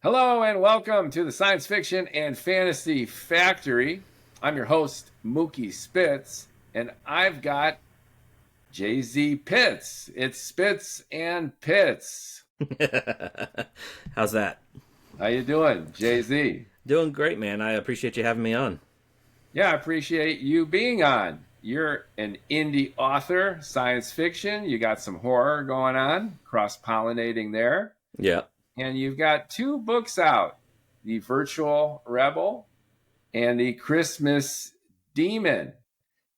Hello and welcome to the Science Fiction and Fantasy Factory. I'm your host, Mookie Spitz, and I've got Jay-Z Pitts. It's Spitz and Pitts. How's that? How you doing, Jay-Z? Doing great, man. I appreciate you having me on. Yeah, I appreciate you being on. You're an indie author, science fiction. You got some horror going on, cross-pollinating there. Yeah. And you've got two books out, The Virtual Rebel and The Christmas Demon.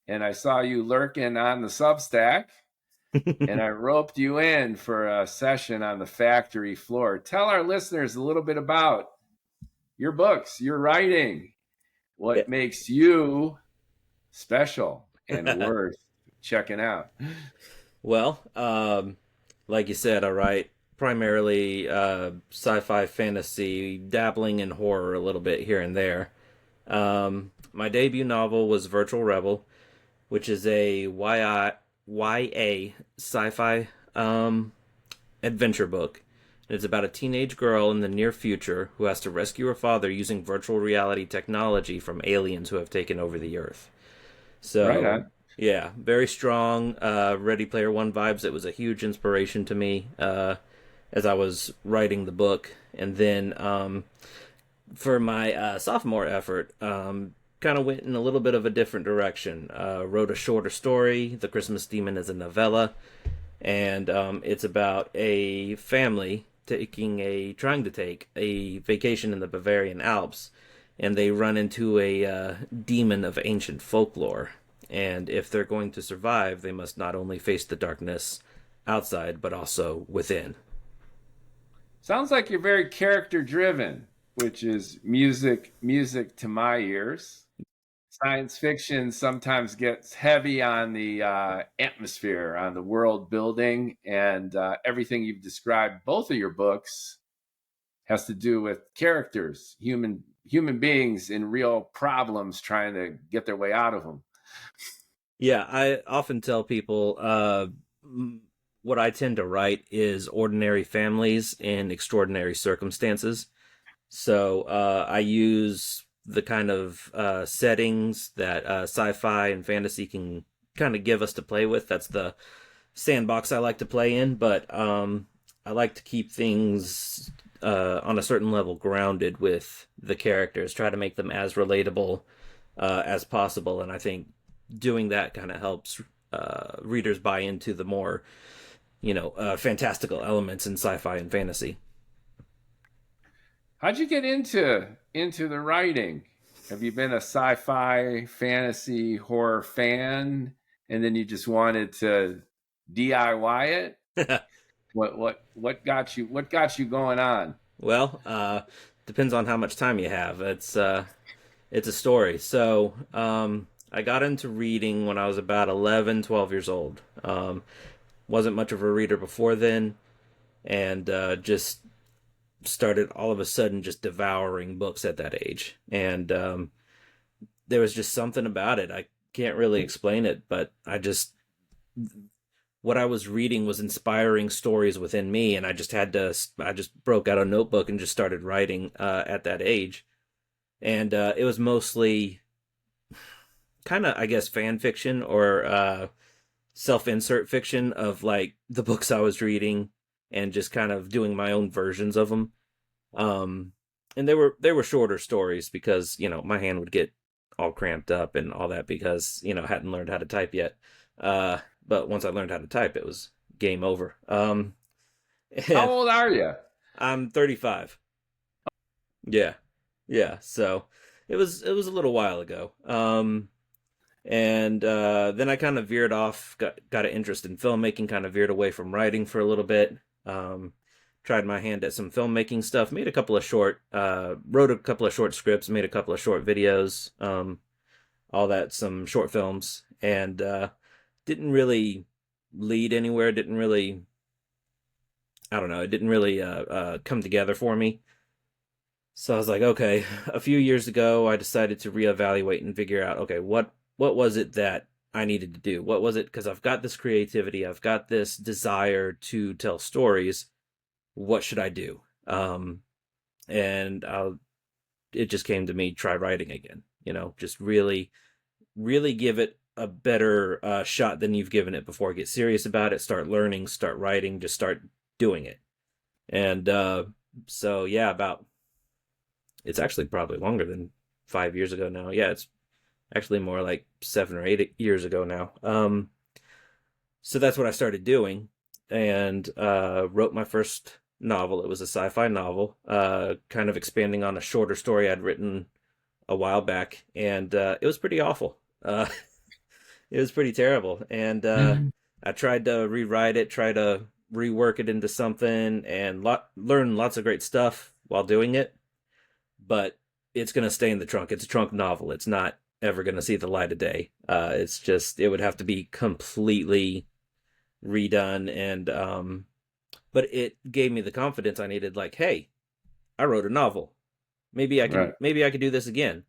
And I saw you lurking on the Substack, and I roped you in for a session on the factory floor. Tell our listeners a little bit about your books, your writing, what makes you special and worth checking out. Well, like you said, I write primarily sci-fi, fantasy, dabbling in horror a little bit here and there. My debut novel was Virtual Rebel, which is a YA sci-fi adventure book. It's about a teenage girl in the near future who has to rescue her father using virtual reality technology from aliens who have taken over the Earth. Right So, on. yeah, very strong Ready Player One vibes. It was a huge inspiration to me as I was writing the book. And then for my sophomore effort, kind of went in a little bit of a different direction. Wrote a shorter story. The Christmas Demon is a novella, and it's about a family trying to take a vacation in the Bavarian Alps, and they run into a demon of ancient folklore. And if they're going to survive, they must not only face the darkness outside, but also within. Sounds like you're very character driven, which is music to my ears. Science fiction sometimes gets heavy on the atmosphere, on the world building, and everything you've described. Both of your books has to do with characters, human beings in real problems, trying to get their way out of them. Yeah, I often tell people what I tend to write is ordinary families in extraordinary circumstances. So I use the kind of settings that sci-fi and fantasy can kind of give us to play with. That's the sandbox I like to play in, but I like to keep things on a certain level grounded with the characters, try to make them as relatable as possible, and I think doing that kind of helps readers buy into the more fantastical elements in sci-fi and fantasy. How'd you get into the writing? Have you been a sci-fi, fantasy, horror fan, and then you just wanted to DIY it? What got you going on? Well, depends on how much time you have. It's a story. So, I got into reading when I was about 11, 12 years old. Wasn't much of a reader before then, and just started all of a sudden just devouring books at that age. And there was just something about it. I can't really explain it, but what I was reading was inspiring stories within me, and I just broke out a notebook and just started writing at that age. And it was mostly kind of, I guess, fan fiction or self-insert fiction of like the books I was reading, and just kind of doing my own versions of them. Um, and they were shorter stories because my hand would get all cramped up and all that because I hadn't learned how to type yet. But once I learned how to type, it was game over. How old are you? I'm 35. Yeah, yeah. So it was a little while ago. And then I kind of veered off, got an interest in filmmaking, kind of veered away from writing for a little bit. Tried my hand at some filmmaking stuff, made a couple of wrote a couple of short scripts, made a couple of short videos, all that, some short films, and didn't really lead anywhere. Didn't really, I don't know, it didn't really come together for me. So I was like, okay, a few years ago, I decided to reevaluate and figure out, okay, what was it that I needed to do? What was it? Because I've got this creativity, I've got this desire to tell stories. What should I do? and it just came to me, try writing again. Just really, really give it a better shot than you've given it before. Get serious about it. Start learning. Start writing. Just start doing it. And so yeah, about it's actually probably longer than 5 years ago now. Yeah, it's actually more like 7 or 8 years ago now. So that's what I started doing, and wrote my first novel. It was a sci-fi novel, kind of expanding on a shorter story I'd written a while back, and it was pretty awful. It was pretty terrible, and I tried to rewrite it, try to rework it into something, and learn lots of great stuff while doing it. But it's gonna stay in the trunk. It's a trunk novel. It's not ever gonna see the light of day. It's just it would have to be completely redone, and but it gave me the confidence I needed. Like, hey, I wrote a novel. Right. Maybe I could do this again.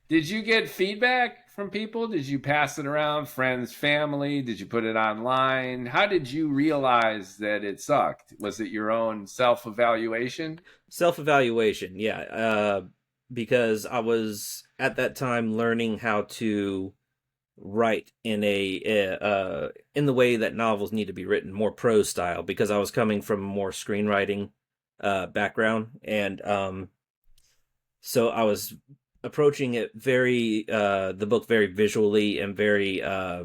Did you get feedback from people? Did you pass it around, friends, family? Did you put it online? How did you realize that it sucked? Was it your own self-evaluation? Self-evaluation, yeah. Because I was at that time learning how to write in the way that novels need to be written, more prose style, because I was coming from a more screenwriting background, and so I was approaching it the book very visually and very I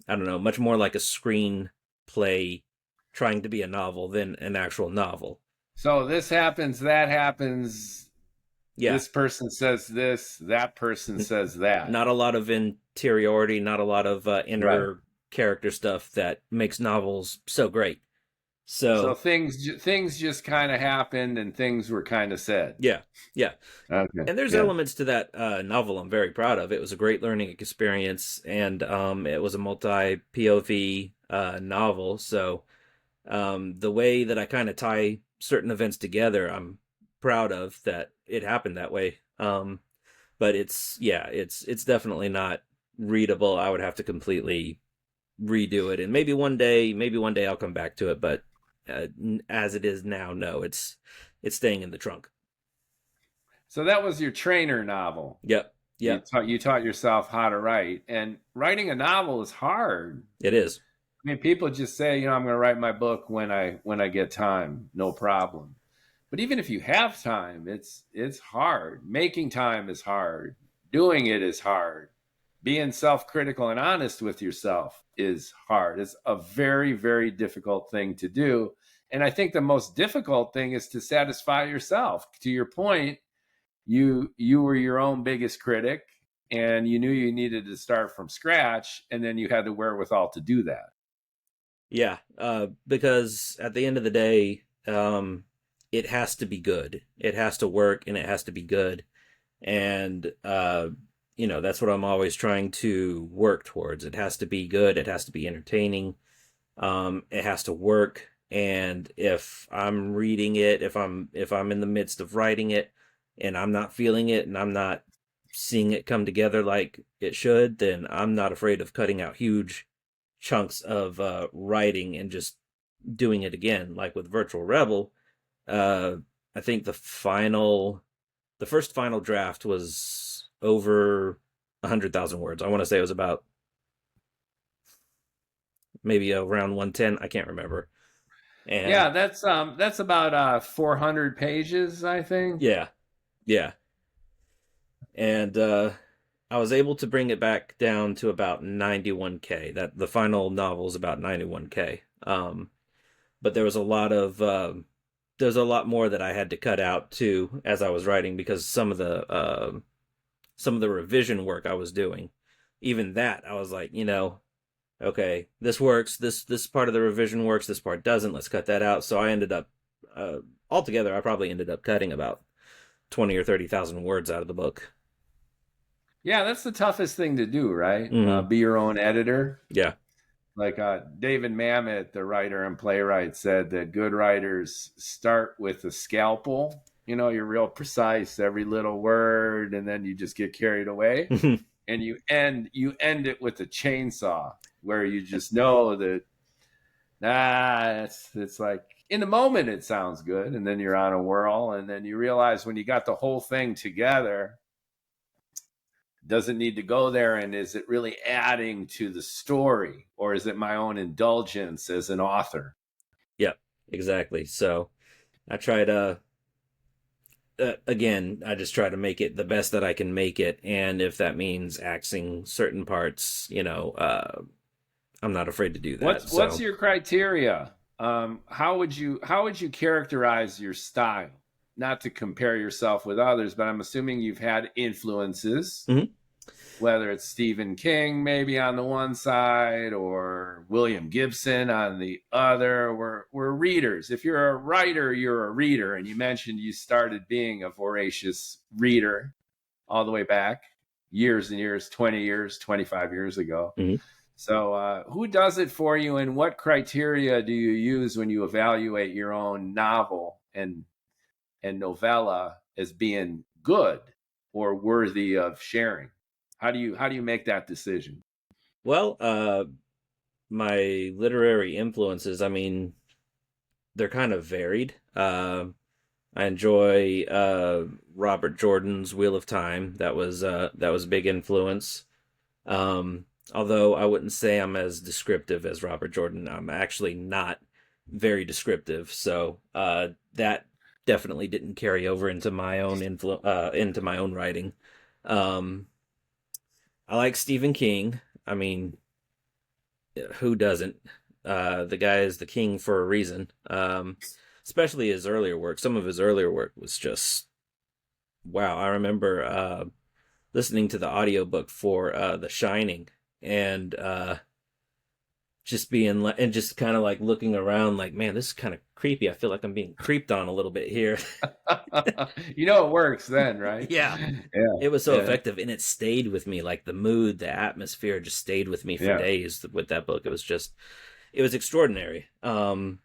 don't know, much more like a screenplay trying to be a novel than an actual novel. So this happens, that happens. Yeah, This person says this, that person says that. not a lot of interiority, not a lot of Right. inner character stuff that makes novels so great. So So things just kind of happened and things were kind of said. yeah, yeah. Okay. And there's Yeah. elements to that novel I'm very proud of. It was a great learning experience, and it was a multi POV novel. So the way that I kind of tie certain events together, I'm proud of that it happened that way. But it's definitely not readable. I would have to completely redo it, and maybe one day I'll come back to it. But as it is now, no, it's staying in the trunk. So that was your trainer novel. Yep, You yep, taught yourself how to write, and writing a novel is hard. it is. I mean, people just say, I'm going to write my book when I get time, no problem. But even if you have time, it's hard. Making time is hard. Doing it is hard. Being self-critical and honest with yourself is hard. It's a very, very difficult thing to do. And I think the most difficult thing is to satisfy yourself. To your point, you were your own biggest critic, and you knew you needed to start from scratch, and then you had the wherewithal to do that. Yeah, because at the end of the day, it has to be good. It has to work, and it has to be good. And that's what I'm always trying to work towards. It has to be good. It has to be entertaining. It has to work. And if I'm reading it, if I'm in the midst of writing it, and I'm not feeling it, and I'm not seeing it come together like it should, then I'm not afraid of cutting out huge chunks of writing and just doing it again. Like with Virtual Rebel, uh, I think the first final draft was over 100,000 words. I want to say it was about maybe around 110. I can't remember. And Yeah, that's about 400 pages, I think. yeah, yeah. And I was able to bring it back down to about 91K. That the final novel is about 91K. But there's a lot more that I had to cut out too as I was writing, because some of the revision work I was doing, even that I was like, okay, this works, this part of the revision works, this part doesn't, let's cut that out. So I ended up altogether I probably ended up cutting about 20 or 30,000 words out of the book. Yeah, that's the toughest thing to do, right? Mm-hmm. Be your own editor. Yeah. Like David Mamet, the writer and playwright, said that good writers start with a scalpel. You're real precise, every little word, and then you just get carried away. And you end it with a chainsaw, where you just know that it's like in the moment it sounds good, and then you're on a whirl, and then you realize when you got the whole thing together, doesn't need to go there, and is it really adding to the story, or is it my own indulgence as an author? Yep, exactly. So I try to again, I just try to make it the best that I can make it, and if that means axing certain parts, I'm not afraid to do that. What's your criteria? How would you characterize your style? Not to compare yourself with others, but I'm assuming you've had influences, Mhm. whether it's Stephen King maybe on the one side or William Gibson on the other. We're readers. If you're a writer, you're a reader. And you mentioned you started being a voracious reader all the way back years and years, 20 years, 25 years ago. Mhm. So who does it for you, and what criteria do you use when you evaluate your own novel and novella as being good or worthy of sharing? How do you make that decision? Well, my literary influences, I mean, they're kind of varied. I enjoy Robert Jordan's Wheel of Time. That was a big influence. Although I wouldn't say I'm as descriptive as Robert Jordan. I'm actually not very descriptive, so that definitely didn't carry over into my own into my own writing. Um, I like Stephen King. I mean, who doesn't? The guy is the king for a reason. Especially his earlier work. Some of his earlier work was just wow. I remember listening to the audiobook for The Shining, and just being like, and just kind of like looking around like, man, this is kind of creepy. I feel like I'm being creeped on a little bit here. It works then, right? Yeah. Yeah, It was so yeah, effective, and it stayed with me. Like the mood, the atmosphere just stayed with me for yeah. days with that book. It was extraordinary. And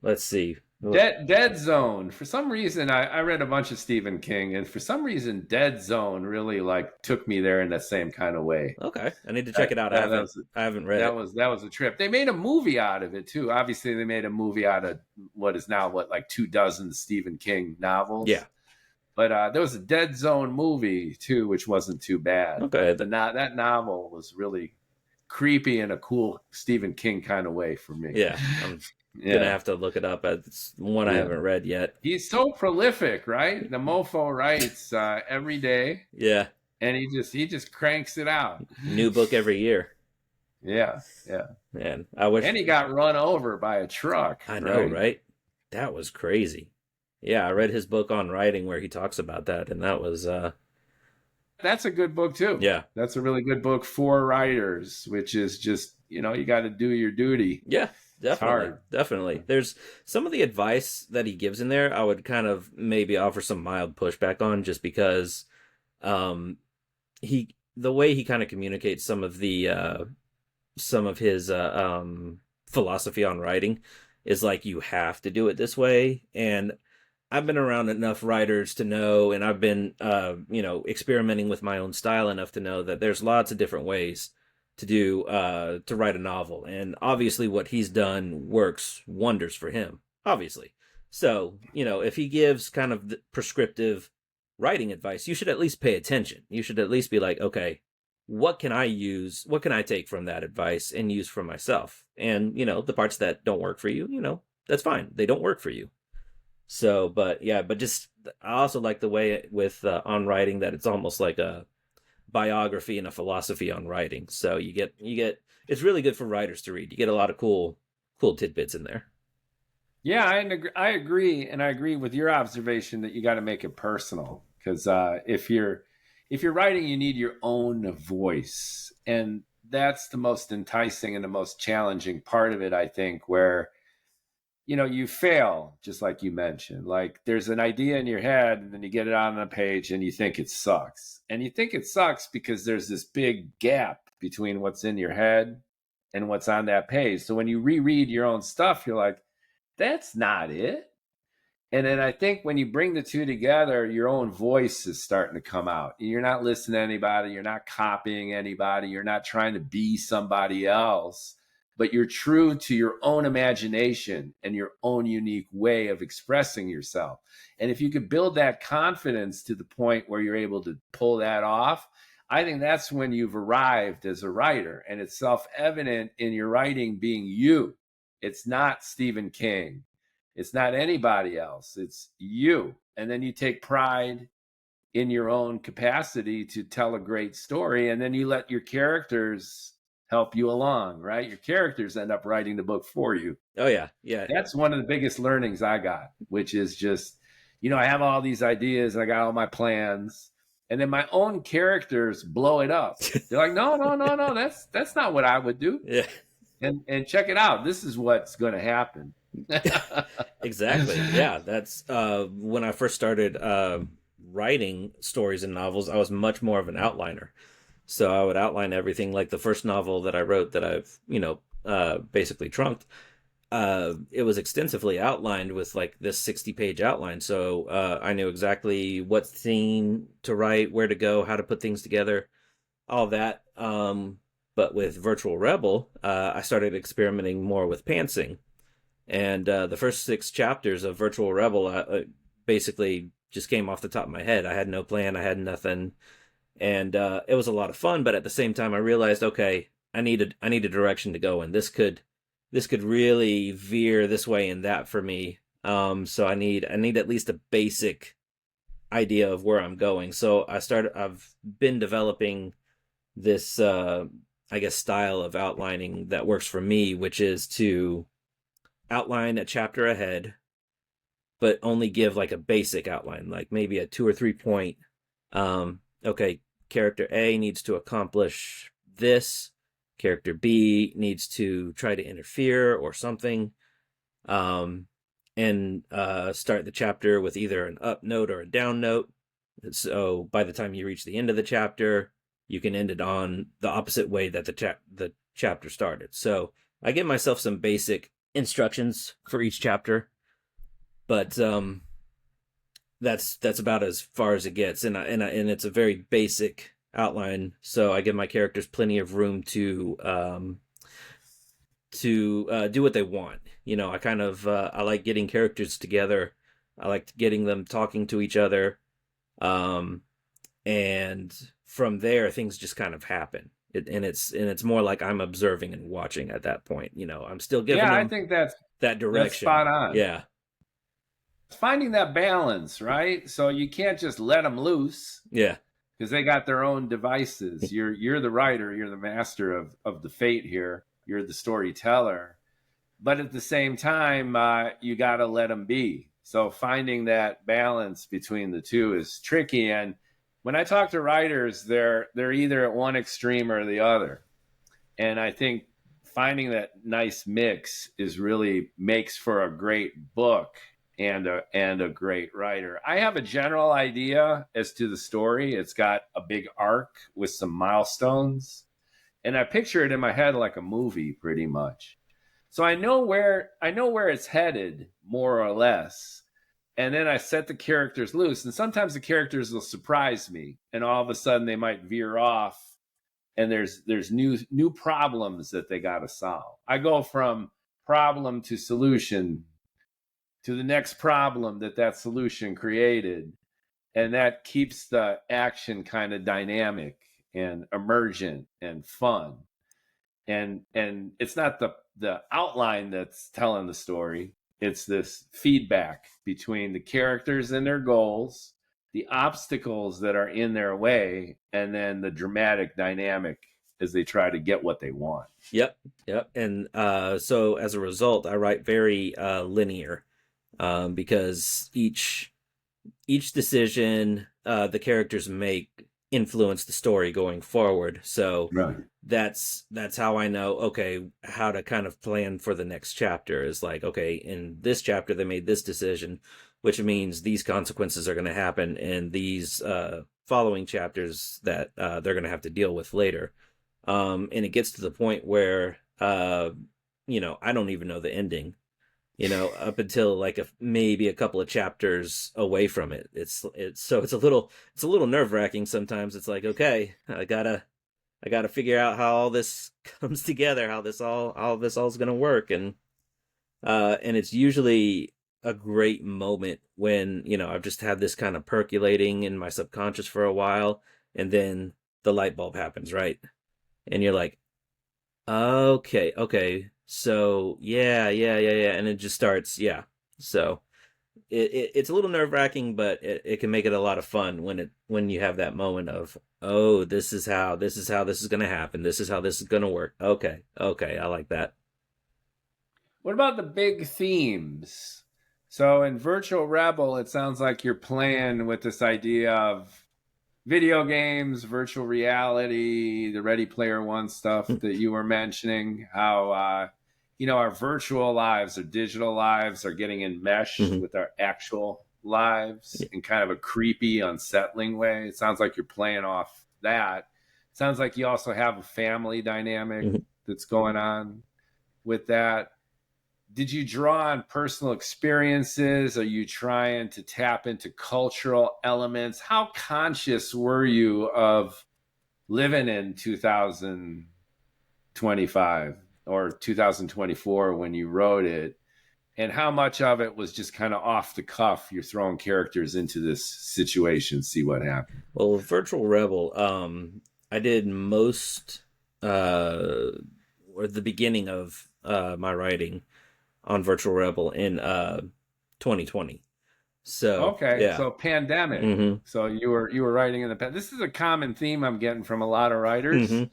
let's see. Dead Zone. For some reason, I read a bunch of Stephen King, and for some reason, Dead Zone really like took me there in that same kind of way. Okay, I need to check That, it out. that, that was I haven't read that it. was that was a trip. They made a movie out of it too. Obviously, they made a movie out of what is now like 2 dozen Stephen King Yeah. novels. But there was a Dead Zone movie too, which wasn't too bad. Okay. But that novel was really creepy in a cool Stephen King kind of way for me. Yeah. I'm gonna Yeah, have to look it up. It's one I yeah. haven't read yet. He's so prolific, right? The mofo writes every day, Yeah. and he just cranks it out. New book every year. Yeah, yeah. Man, I wish. And he got run over by a truck, I know, right? right? That was crazy. Yeah, I read his book on writing where he talks about that, and that was That's a good book too. yeah. That's a really good book for writers, which is just, you got to do your duty. Yeah, It's definitely. hard. Definitely. There's some of the advice that he gives in there I would kind of maybe offer some mild pushback on, just because um the way he kind of communicates some of his philosophy on writing is like, you have to do it this way. And I've been around enough writers to know, and I've been experimenting with my own style enough to know that there's lots of different ways to write a novel, and obviously what he's done works wonders for him, obviously. So if he gives kind of the prescriptive writing advice, you should at least pay attention. You should at least be like, okay, what can I use? What can I take from that advice and use for myself? And the parts that don't work for you, that's fine. They don't work for you. So, but yeah, but just I also like the way with on writing that it's almost like a biography and a philosophy on writing. So you get it's really good for writers to read. You get a lot of cool tidbits in there. Yeah, I agree, and I agree with your observation that you got to make it personal, because if you're writing, you need your own voice, and that's the most enticing and the most challenging part of it, I think, where you fail, just like you mentioned. Like there's an idea in your head, and then you get it on a page, and you think it sucks, and you think it sucks because there's this big gap between what's in your head and what's on that page. So when you reread your own stuff, you're like, that's not it. And then I think when you bring the two together, your own voice is starting to come out. You're not listening to anybody. You're not copying anybody. You're not trying to be somebody else. but you're true to your own imagination and your own unique way of expressing yourself. And if you could build that confidence to the point where you're able to pull that off, I think that's when you've arrived as a writer, and it's self-evident in your writing being you. It's not Stephen King. It's not anybody else. It's you. And then you take pride in your own capacity to tell a great story, and then you let your characters help you along, right? Your characters end up writing the book for you. Oh yeah, yeah. That's one of the biggest learnings I got, which is just, I have all these ideas, I got all my plans, and then my own characters blow it up. They're like, no, no, no, no, that's not what I would do. Yeah. And check it out. This is what's going to happen. Exactly. Yeah, that's when I first started writing stories and novels, I was much more of an outliner. So I would outline everything. Like the first novel that I wrote that I've, basically trunked, it was extensively outlined with like this 60-page outline. So I knew exactly what theme to write, where to go, how to put things together, all that. But with Virtual Rebel, I started experimenting more with pantsing. And the first 6 chapters of Virtual Rebel basically just came off the top of my head. I had no plan. I had nothing. And it was a lot of fun. But at the same time, I realized, okay, I need a direction to go in. This could really veer this way and that for me. So I need at least a basic idea of where I'm going. So I've been developing this, I guess, style of outlining that works for me, which is to outline a chapter ahead, but only give like a basic outline, like maybe a 2 or 3 point, okay, character A needs to accomplish this, character B needs to try to interfere or something, and start the chapter with either an up note or a down note. So by the time you reach the end of the chapter, you can end it on the opposite way that the chapter started. So I give myself some basic instructions for each chapter, but that's about as far as it gets, and it's a very basic outline. So I give my characters plenty of room to do what they want. I kind of I like getting characters together. I like getting them talking to each other, and from there things just kind of happen. It's more like I'm observing and watching at that point. I'm still giving them I think that direction. That's spot on. Yeah. It's finding that balance, right? So you can't just let them loose. Yeah. Because they got their own devices. You're the writer, you're the master of the fate here. You're the storyteller. But at the same time, you got to let them be. So finding that balance between the two is tricky. And when I talk to writers, they're either at one extreme or the other. And I think finding that nice mix makes for a great book and a great writer. I have a general idea as to the story. It's got a big arc with some milestones, and I picture it in my head like a movie pretty much. So I know where it's headed more or less. And then I set the characters loose. And sometimes the characters will surprise me. And all of a sudden they might veer off. And there's new problems that they got to solve. I go from problem to solution to the next problem that solution created. And that keeps the action kind of dynamic and emergent and fun. And it's not the outline that's telling the story. It's this feedback between the characters and their goals, the obstacles that are in their way, and then the dramatic dynamic as they try to get what they want. Yep. And so as a result, I write very linear, because each decision the characters make influence the story going forward. So right. That's how I know, okay, how to kind of plan for the next chapter is like, okay, in this chapter they made this decision, which means these consequences are going to happen in these following chapters that they're going to have to deal with later. And it gets to the point where I don't even know the ending, up until like maybe a couple of chapters away from it. It's a little nerve-wracking sometimes. It's like, okay, I gotta I got to figure out how all this comes together, how this all's gonna work, and it's usually a great moment when I've just had this kind of percolating in my subconscious for a while, and then the light bulb happens, right? And you're like, okay, okay, so yeah, and it just starts, yeah. So it's a little nerve wracking, but it can make it a lot of fun when you have that moment of, oh, this is how this is gonna happen. This is how this is gonna work. Okay, okay, I like that. What about the big themes? So in Virtual Rebel, it sounds like you're playing with this idea of video games, virtual reality, the Ready Player One stuff that you were mentioning, how our virtual lives or digital lives are getting enmeshed Mm-hmm. with our actual lives in kind of a creepy, unsettling way. It sounds like you're playing off that. It sounds like you also have a family dynamic Mm-hmm. that's going on with that. Did you draw on personal experiences? Are you trying to tap into cultural elements? How conscious were you of living in 2025 or 2024 when you wrote it? And how much of it was just kind of off the cuff? You're throwing characters into this situation, see what happens. Well, Virtual Rebel, I did most or the beginning of my writing on Virtual Rebel in 2020. So Okay, yeah. so pandemic. Mm-hmm. So you were writing in the past. This is a common theme I'm getting from a lot of writers, Mm-hmm.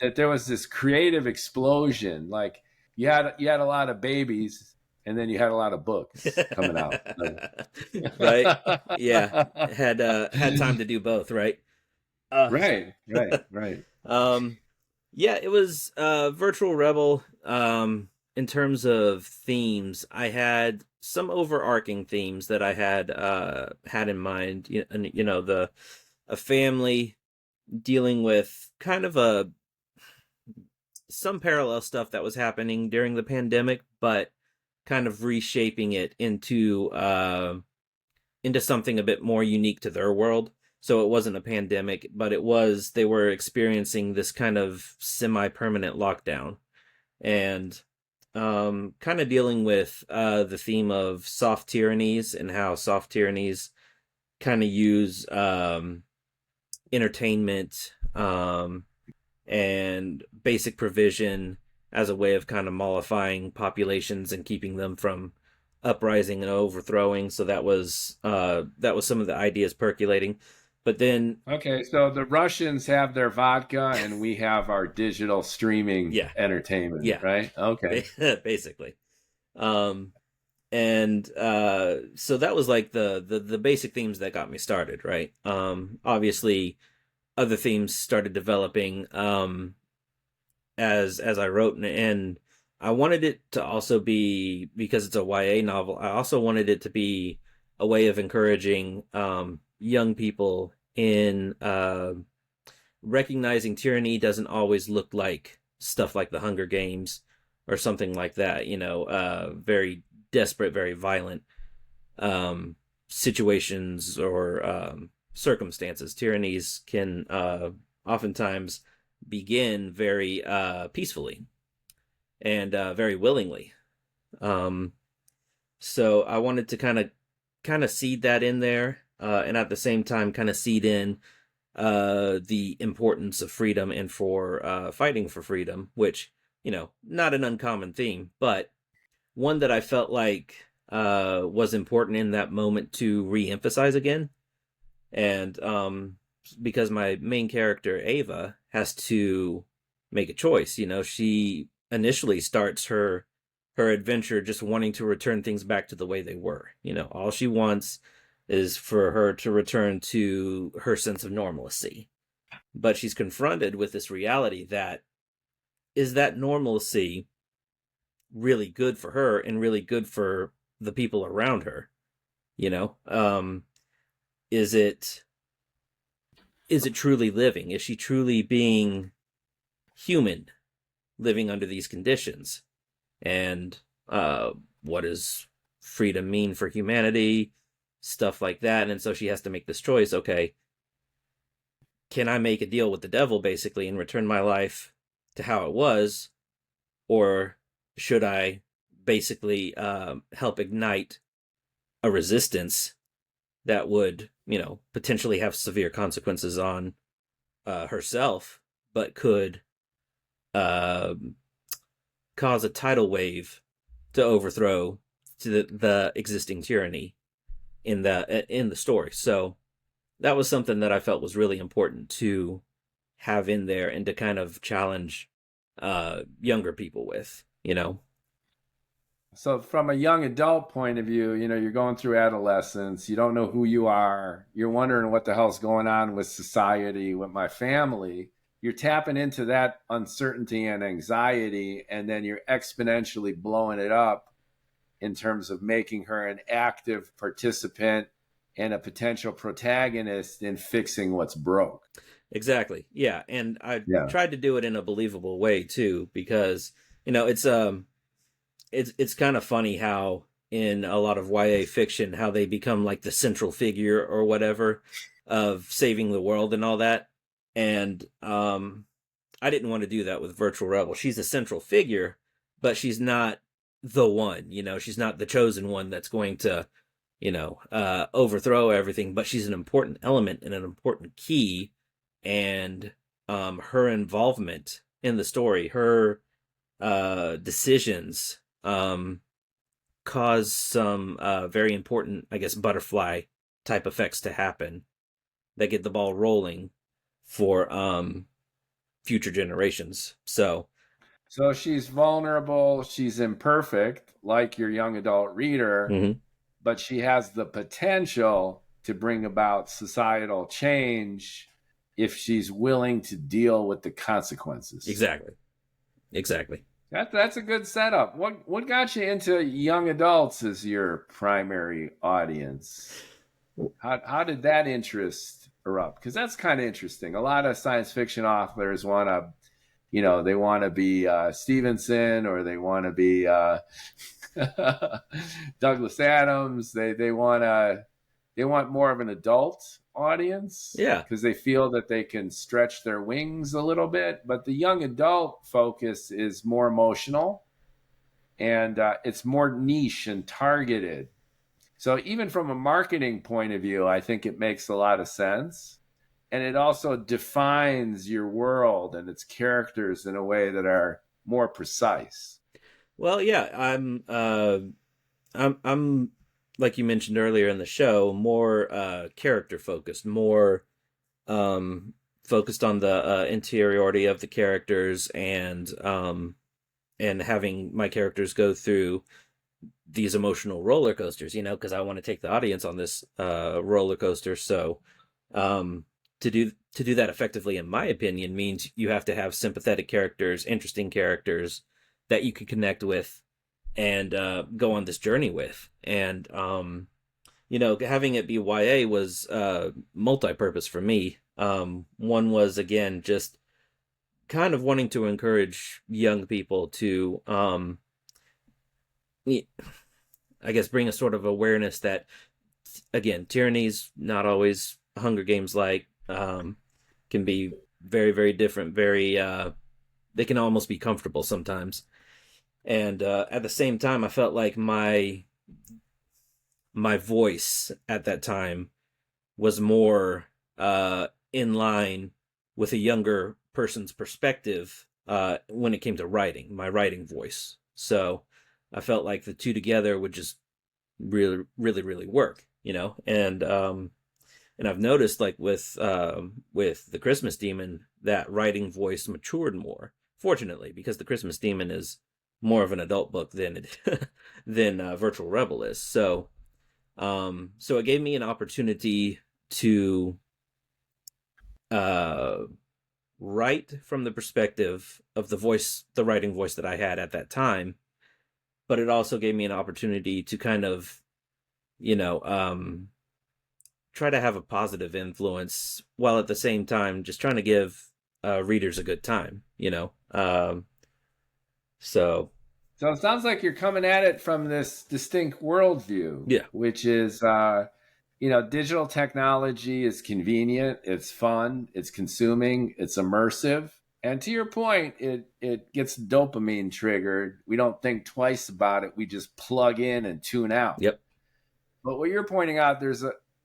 that there was this creative explosion. Like you had a lot of babies, and then you had a lot of books coming out. Right. Yeah. Had time to do both, right? Uh Right, right, right. um yeah, it was Virtual Rebel. In terms of themes, I had some overarching themes that I had in mind. The a family dealing with kind of a some parallel stuff that was happening during the pandemic, but kind of reshaping it into something a bit more unique to their world. So it wasn't a pandemic, but they were experiencing this kind of semi-permanent lockdown, and kind of dealing with the theme of soft tyrannies and how soft tyrannies kind of use entertainment and basic provision as a way of kind of mollifying populations and keeping them from uprising and overthrowing. So that was some of the ideas percolating. But then, Okay, so the Russians have their vodka, and we have our digital streaming yeah, entertainment, yeah, right? Okay. basically. Um, and so that was like the basic themes that got me started, right? Obviously, other themes started developing as I wrote, and I wanted it to also be, because it's a YA novel, I also wanted it to be a way of encouraging young people in recognizing tyranny doesn't always look like stuff like the Hunger Games or something like that. Very desperate, very violent um, situations or circumstances. Tyrannies can oftentimes begin very peacefully and very willingly. Um, so I wanted to kind of seed that in there, and at the same time, kind of seed in the importance of freedom and for fighting for freedom, which not an uncommon theme, but one that I felt like was important in that moment to re-emphasize again. And because my main character Ava has to make a choice. She initially starts her adventure just wanting to return things back to the way they were. All she wants is for her to return to her sense of normalcy. But she's confronted with this reality that is that normalcy really good for her and really good for the people around her? You know, is it truly living? Is she truly being human, living under these conditions? And what does freedom mean for humanity? Stuff like that. And so she has to make this choice. Okay, can I make a deal with the devil basically and return my life to how it was, or should I basically help ignite a resistance that would, potentially have severe consequences on herself, but could uh, cause a tidal wave to overthrow the existing tyranny in the story. So that was something that I felt was really important to have in there and to kind of challenge younger people with. So from a young adult point of view, you're going through adolescence, you don't know who you are, you're wondering what the hell's going on with society, with my family. You're tapping into that uncertainty and anxiety, and then you're exponentially blowing it up in terms of making her an active participant and a potential protagonist in fixing what's broke. Exactly. Yeah, and I Yeah. tried to do it in a believable way too, because it's kind of funny how in a lot of YA fiction how they become like the central figure or whatever of saving the world and all that. And I didn't want to do that with Virtual Rebel. She's a central figure, but she's not the one, she's not the chosen one that's going to, overthrow everything, but she's an important element and an important key. And her involvement in the story, her decisions, cause some very important, I guess, butterfly type effects to happen that get the ball rolling for future generations. So she's vulnerable, she's imperfect, like your young adult reader, Mhm. but she has the potential to bring about societal change if she's willing to deal with the consequences. Exactly. Exactly. That's a good setup. What got you into young adults as your primary audience? How did that interest erupt? Because that's kind of interesting. A lot of science fiction authors want to, they want to be Stevenson, or they want to be Douglas Adams. They want more of an adult audience Yeah. because they feel that they can stretch their wings a little bit. But the young adult focus is more emotional, and it's more niche and targeted. So even from a marketing point of view, I think it makes a lot of sense. And it also defines your world and its characters in a way that are more precise. Well, yeah, I'm like you mentioned earlier in the show, more character focused, more um focused on the interiority of the characters, and having my characters go through these emotional roller coasters, because I want to take the audience on this roller coaster. So um to do that effectively, in my opinion, means you have to have sympathetic characters, interesting characters that you can connect with and go on this journey with. And having it be YA was multi-purpose for me. One was, again, just kind of wanting to encourage young people to I guess bring a sort of awareness that, again, tyranny's not always Hunger Games like. Can be very, very different, very they can almost be comfortable sometimes. And at the same time, I felt like my voice at that time was more in line with a younger person's perspective when it came to writing, my writing voice. So I felt like the two together would just really, really, really work, and I've noticed, like, with the Christmas Demon, that writing voice matured more. Fortunately, because the Christmas Demon is more of an adult book than Virtual Rebel is. So it gave me an opportunity to uh, write from the perspective of the writing voice that I had at that time. But it also gave me an opportunity to kind of, you know, um, try to have a positive influence while at the same time just trying to give readers a good time. So So it sounds like you're coming at it from this distinct worldview, yeah. which is digital technology is convenient, it's fun, it's consuming, it's immersive. And to your point, it gets dopamine triggered. We don't think twice about it. We just plug in and tune out. Yep. But what you're pointing out,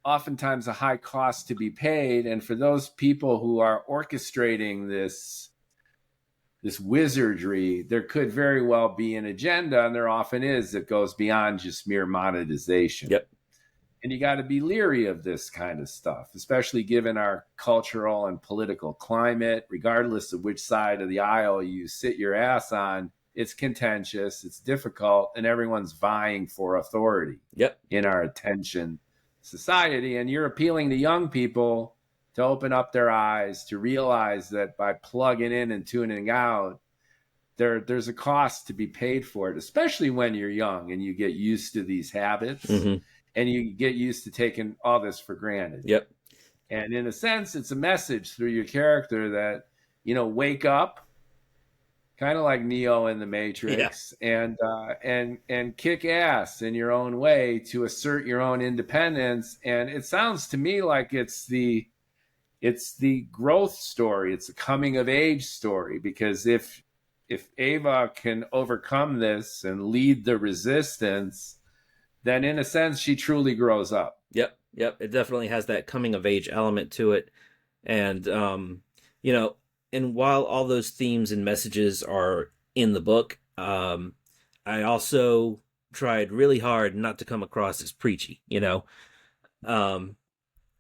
oftentimes a high cost to be paid. And for those people who are orchestrating this wizardry, there could very well be an agenda, and there often is, that goes beyond just mere monetization. Yep. And you got to be leery of this kind of stuff, especially given our cultural and political climate. Regardless of which side of the aisle you sit your ass on, it's contentious, it's difficult, and everyone's vying for authority. Yep. In our attention society. And you're appealing to young people to open up their eyes, to realize that by plugging in and tuning out, there's a cost to be paid for it, especially when you're young and you get used to these habits. Mm-hmm. And you get used to taking all this for granted. Yep. And in a sense, it's a message through your character that, wake up, kind of like Neo in the Matrix, yeah. and kick ass in your own way to assert your own independence. And it sounds to me like it's the growth story. It's a coming of age story, because if Ava can overcome this and lead the resistance, then in a sense, she truly grows up. Yep. It definitely has that coming of age element to it. And, and while all those themes and messages are in the book, I also tried really hard not to come across as preachy, Yeah.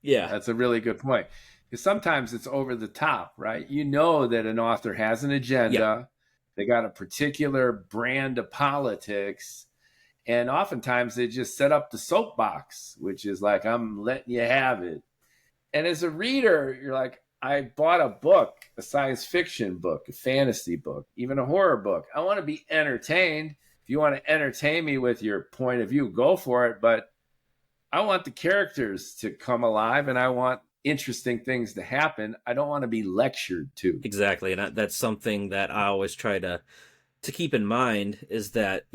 That's a really good point. Because sometimes it's over the top, right? That an author has an agenda. Yep. They got a particular brand of politics. And oftentimes they just set up the soapbox, which is like, I'm letting you have it. And as a reader, you're like, I bought a book, a science fiction book, a fantasy book, even a horror book. I want to be entertained. If you want to entertain me with your point of view, go for it. But I want the characters to come alive, and I want interesting things to happen. I don't want to be lectured to. Exactly. And that's something that I always try to keep in mind, is that,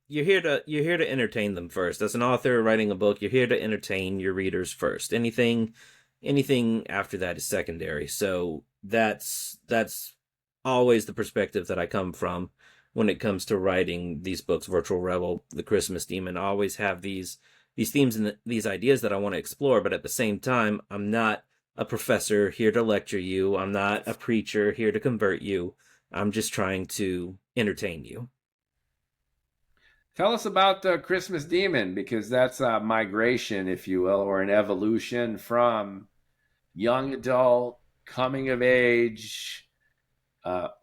you're here to entertain them first. As an author writing a book, you're here to entertain your readers first. Anything after that is secondary. So that's always the perspective that I come from when it comes to writing these books. Virtual Rebel, The Christmas Demon. I always have these themes and these ideas that I want to explore, but at the same time, I'm not a professor here to lecture you. I'm not a preacher here to convert you. I'm just trying to entertain you. Tell us about the Christmas Demon, because that's a migration, if you will, or an evolution from young adult, coming of age,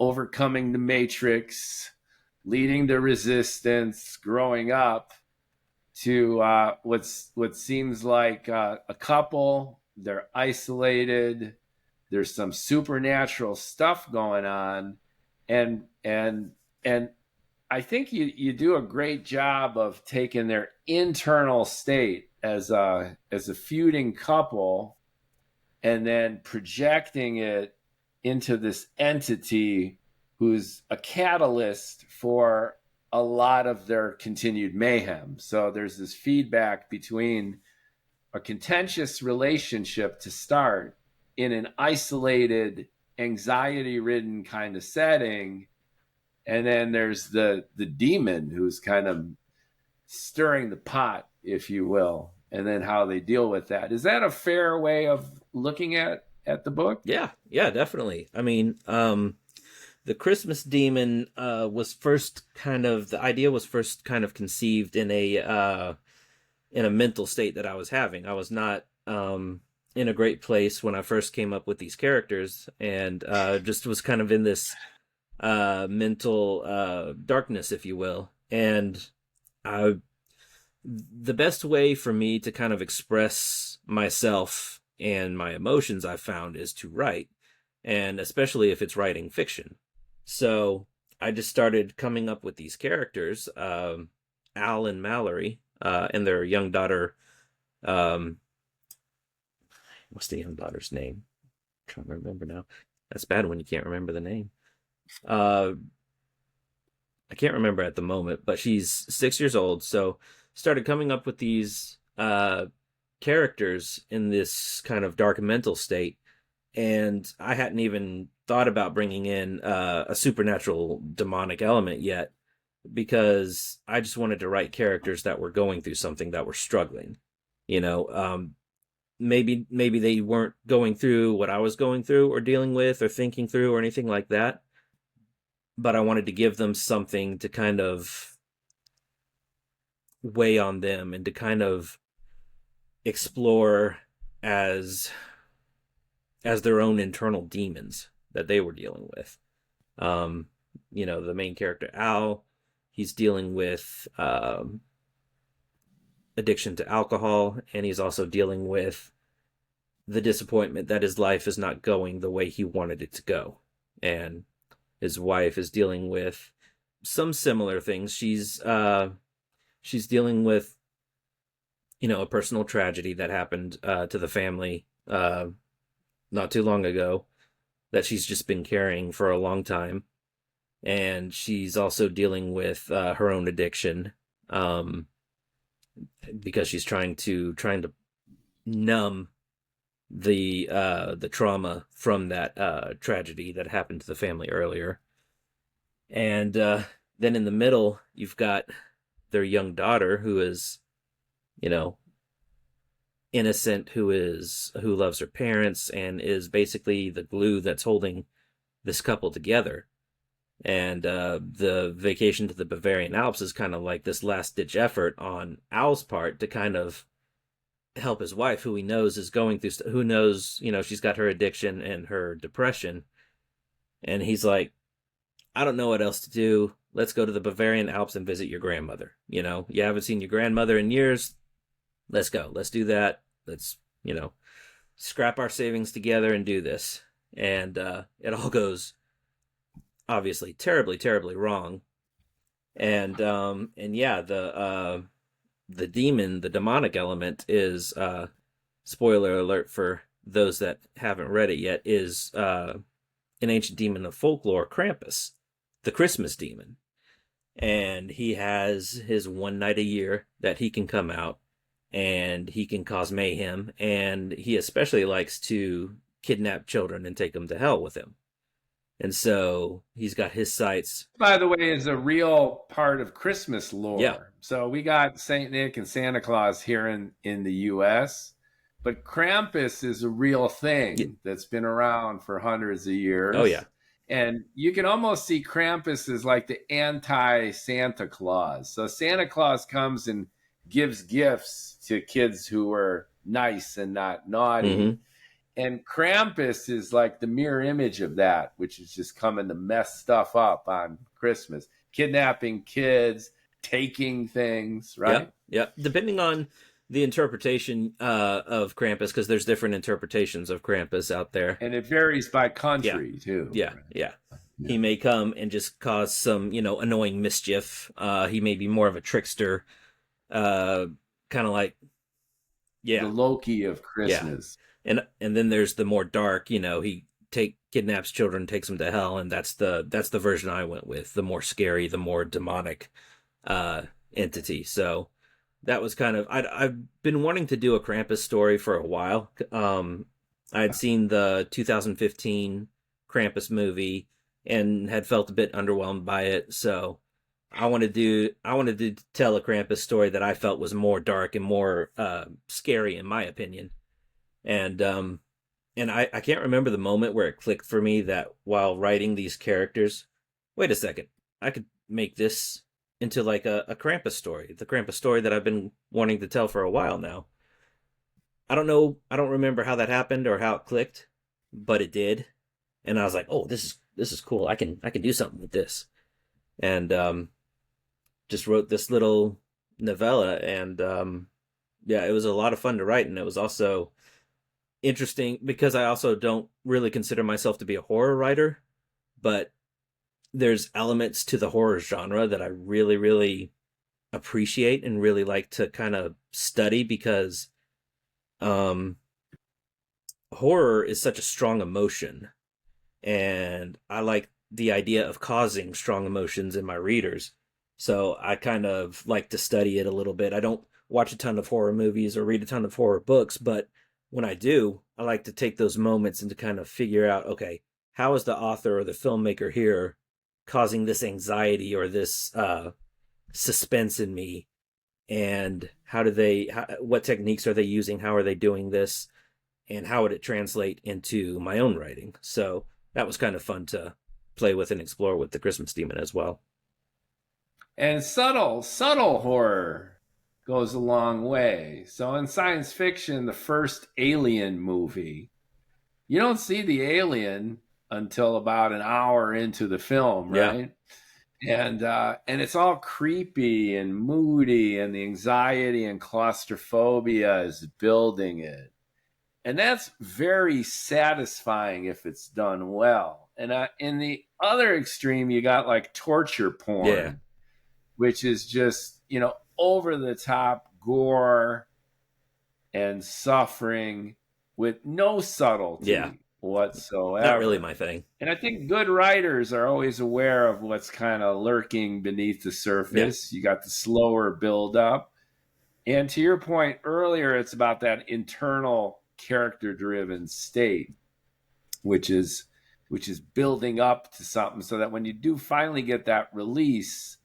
overcoming the Matrix, leading the resistance, growing up, to what seems like a couple. They're isolated. There's some supernatural stuff going on, and I think you do a great job of taking their internal state as a feuding couple, and then projecting it into this entity who's a catalyst for a lot of their continued mayhem. So there's this feedback between a contentious relationship to start in an isolated, anxiety-ridden kind of setting. And then there's the demon who's kind of stirring the pot, if you will, and then how they deal with that. Is that a fair way of looking at the book? Yeah, definitely. I mean, the Christmas Demon was first kind of, the idea was first kind of conceived in a mental state that I was having. I was not in a great place when I first came up with these characters, and just was kind of in this mental darkness, if you will. And the best way for me to kind of express myself and my emotions, I found, is to write, and especially if it's writing fiction. So I just started coming up with these characters, Al and Mallory, and their young daughter. What's the young daughter's name? I'm trying to remember now. That's bad when you can't remember the name. I can't remember at the moment, but she's 6 years old. So started coming up with these characters in this kind of dark mental state, and I hadn't even thought about bringing in a supernatural demonic element yet, because I just wanted to write characters that were going through something, that were struggling. You know, maybe they weren't going through what I was going through or dealing with or thinking through or anything like that, but I wanted to give them something to kind of weigh on them and to kind of explore as their own internal demons that they were dealing with. Um, the main character Al, he's dealing with addiction to alcohol, and he's also dealing with the disappointment that his life is not going the way he wanted it to go. And his wife is dealing with some similar things. She's dealing with, a personal tragedy that happened to the family not too long ago, that she's just been carrying for a long time. And she's also dealing with her own addiction, because she's trying to numb the trauma from that tragedy that happened to the family earlier. And then in the middle, you've got their young daughter, who is, innocent, who loves her parents and is basically the glue that's holding this couple together. And the vacation to the Bavarian Alps is kind of like this last ditch effort on Al's part to kind of help his wife, who he knows is going through, who knows, she's got her addiction and her depression. And he's like, I don't know what else to do. Let's go to the Bavarian Alps and visit your grandmother. You haven't seen your grandmother in years. Let's go. Let's do that. Let's, scrap our savings together and do this. And it all goes obviously terribly, terribly wrong. And yeah, the demon, the demonic element is, spoiler alert for those that haven't read it yet, is an ancient demon of folklore, Krampus, the Christmas demon. And he has his one night a year that he can come out and he can cause mayhem. And he especially likes to kidnap children and take them to hell with him. And so he's got his sights. By the way, is a real part of Christmas lore. Yeah. So we got Saint Nick and Santa Claus here in the U.S., but Krampus is a real thing that's been around for hundreds of years. Oh, yeah. And you can almost see Krampus as like the anti-Santa Claus. So Santa Claus comes and gives gifts to kids who are nice and not naughty. Mm-hmm. And Krampus is like the mirror image of that, which is just coming to mess stuff up on Christmas. Kidnapping kids, taking things, right? Yeah. Depending on the interpretation of Krampus, because there's different interpretations of Krampus out there. And it varies by country, too. Yeah. He may come and just cause some, annoying mischief. He may be more of a trickster, kind of like, the Loki of Christmas. Yeah. And then there's the more dark, he kidnaps children, takes them to hell, and that's the version I went with, the more scary, the more demonic entity. So that was kind of, I've been wanting to do a Krampus story for a while. I had seen the 2015 Krampus movie and had felt a bit underwhelmed by it. So I wanted to tell a Krampus story that I felt was more dark and more scary, in my opinion. And I can't remember the moment where it clicked for me that while writing these characters, wait a second, I could make this into like a Krampus story, the Krampus story that I've been wanting to tell for a while now. I don't remember how that happened or how it clicked, but it did. And I was like, oh, this is cool. I can do something with this. And just wrote this little novella, and yeah, it was a lot of fun to write, and it was also interesting because I also don't really consider myself to be a horror writer, but there's elements to the horror genre that I really, really appreciate and really like to kind of study, because horror is such a strong emotion, and I like the idea of causing strong emotions in my readers. So I kind of like to study it a little bit. I don't watch a ton of horror movies or read a ton of horror books, but when I do, I like to take those moments and to kind of figure out, okay, how is the author or the filmmaker here causing this anxiety or this suspense in me, and what techniques are they using, how are they doing this, and how would it translate into my own writing? So that was kind of fun to play with and explore with the Christmas Demon as well. And subtle horror goes a long way. So in science fiction, the first Alien movie, you don't see the alien until about an hour into the film, Yeah. right? And it's all creepy and moody, and the anxiety and claustrophobia is building it, and that's very satisfying if it's done well. And in the other extreme, you got like torture Yeah. porn, which is just, over the top gore and suffering with no subtlety Yeah. whatsoever. Not really my thing. And I think good writers are always aware of what's kind of lurking beneath the surface. Yeah. You got the slower build up. And to your point earlier, it's about that internal character driven state, which is building up to something, so that when you do finally get that release,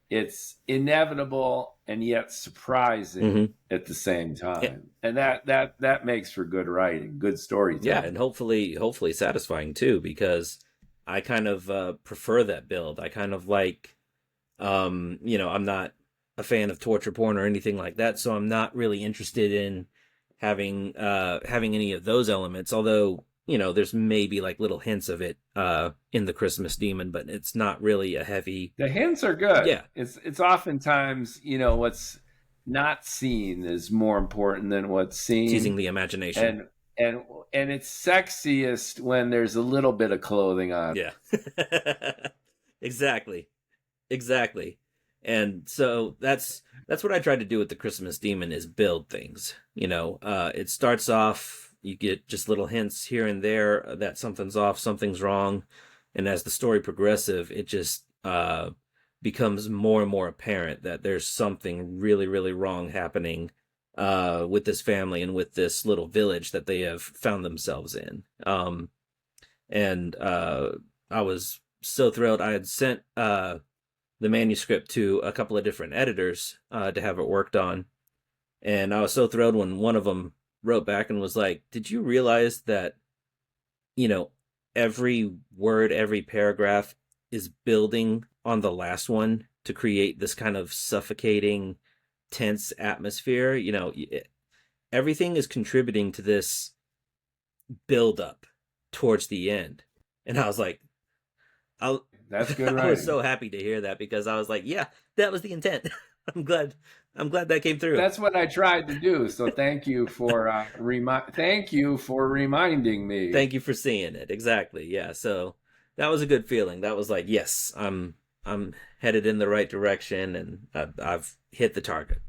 it's inevitable and yet surprising at the same time. Yeah. And that makes for good writing, good storytelling. Yeah, and hopefully satisfying too, because I kind of prefer that build. I kind of like, I'm not a fan of torture porn or anything like that, so I'm not really interested in having any of those elements, although there's maybe like little hints of it in the Christmas Demon, but it's not really a heavy. The hints are good. Yeah, it's oftentimes what's not seen is more important than what's seen. Teasing the imagination, and it's sexiest when there's a little bit of clothing on. Yeah, exactly. And so that's what I tried to do with the Christmas Demon, is build things. It starts off, you get just little hints here and there that something's off, something's wrong, and as the story progresses, it just becomes more and more apparent that there's something really, really wrong happening with this family and with this little village that they have found themselves in. And I was so thrilled. I had sent the manuscript to a couple of different editors to have it worked on, and I was so thrilled when one of them wrote back and was like, did you realize that every word, every paragraph is building on the last one to create this kind of suffocating, tense atmosphere? Everything is contributing to this build up towards the end. And I was like, that's good writing. I was so happy to hear that, because I was like, yeah, that was the intent. I'm glad that came through. That's what I tried to do. So thank you for reminding me. Thank you for seeing it. Exactly. Yeah. So that was a good feeling. That was like, yes, I'm headed in the right direction, and I've hit the target.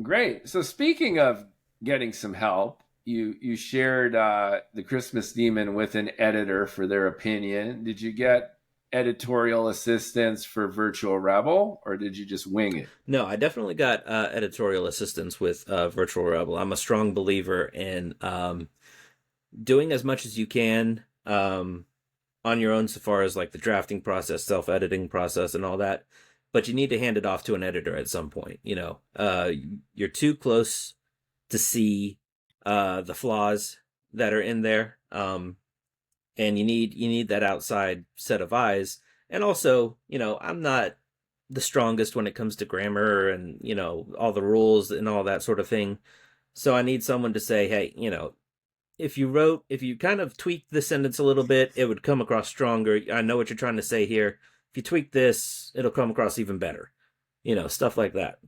Great. So speaking of getting some help, you shared the Christmas Demon with an editor for their opinion. Did you get editorial assistance for Virtual Rebel, or did you just wing it? No, I definitely got editorial assistance with Virtual Rebel. I'm a strong believer in doing as much as you can on your own, so far as like the drafting process, self-editing process, and all that. But you need to hand it off to an editor at some point. You're too close to see the flaws that are in there. And you need that outside set of eyes. And also, I'm not the strongest when it comes to grammar and, all the rules and all that sort of thing. So I need someone to say, hey, if you kind of tweak the sentence a little bit, it would come across stronger. I know what you're trying to say here. If you tweak this, it'll come across even better. Stuff like that.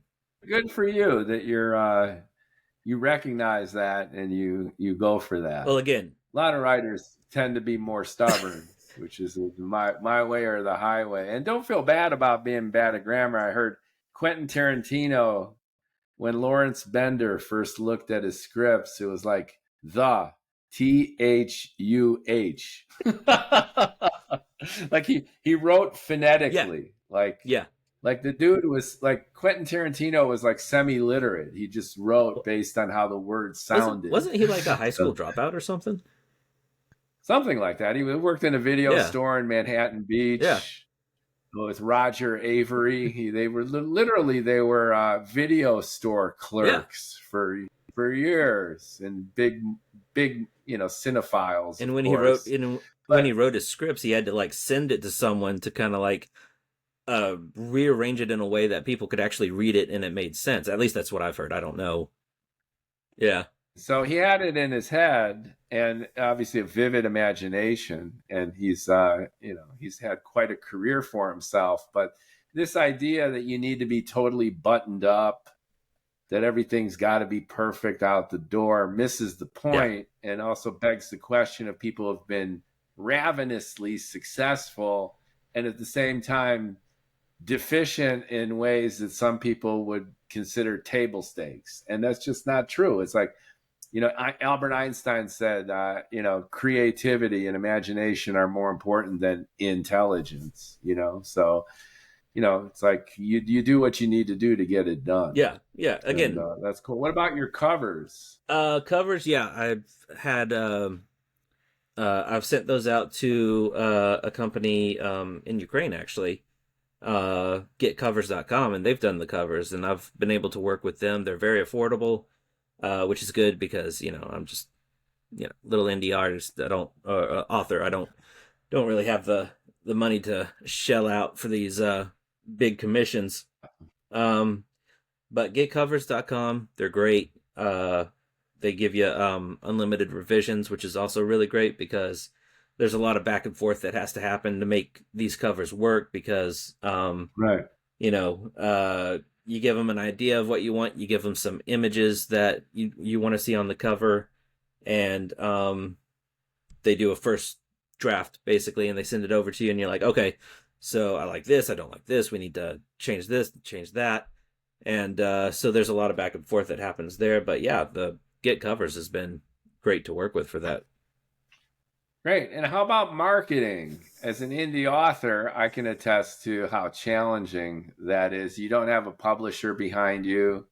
Good for you that you recognize that and you go for that. Well, again, a lot of writers tend to be more stubborn, which is my way or the highway. And don't feel bad about being bad at grammar. I heard Quentin Tarantino, when Lawrence Bender first looked at his scripts, it was like the THUH. Like he wrote phonetically. Yeah. Like the dude was like Quentin Tarantino was like semi-literate. He just wrote based on how the words sounded. Wasn't he like a high school So dropout or something? something like that. He worked in a video Yeah, store in Manhattan yeah, Beach with Roger Avery. They were literally they were video store yeah. clerks for years, and big cinephiles, And of course. when he But wrote his scripts, he had to like send it to someone to kind of like rearrange it in a way that people could actually read it and it made sense. At least that's what I've heard. I don't know. Yeah, so he had it in his head, and obviously a vivid imagination, and he's had quite a career for himself. But this idea that you need to be totally buttoned up, that everything's got to be perfect out the door, misses the yeah, point, and also begs the question of people who have been ravenously successful and at the same time deficient in ways that some people would consider table stakes. And that's just not true. It's like, Albert Einstein said, creativity and imagination are more important than intelligence, So, it's like you do what you need to do to get it done. yeah, yeah. And Again, that's cool. What about your covers? covers. Yeah, I've had. I've sent those out to a company in Ukraine actually, getcovers.com, and they've done the covers, and I've been able to work with them. They're very affordable, which is good because I'm just little indie artist. I don't author. I don't really have the money to shell out for these big commissions. Um, but getcovers.com, they're great. They give you unlimited revisions, which is also really great because there's a lot of back and forth that has to happen to make these covers work because Right. you give them an idea of what you want, you give them some images that you want to see on the cover, and they do a first draft basically, and they send it over to you, and you're like, okay, so I like this, I don't like this, we need to change this, change that, and so there's a lot of back and forth that happens there. But yeah, the Get Covers has been great to work with for that. Great. And how about marketing? As an indie author, I can attest to how challenging that is. You don't have a publisher behind you.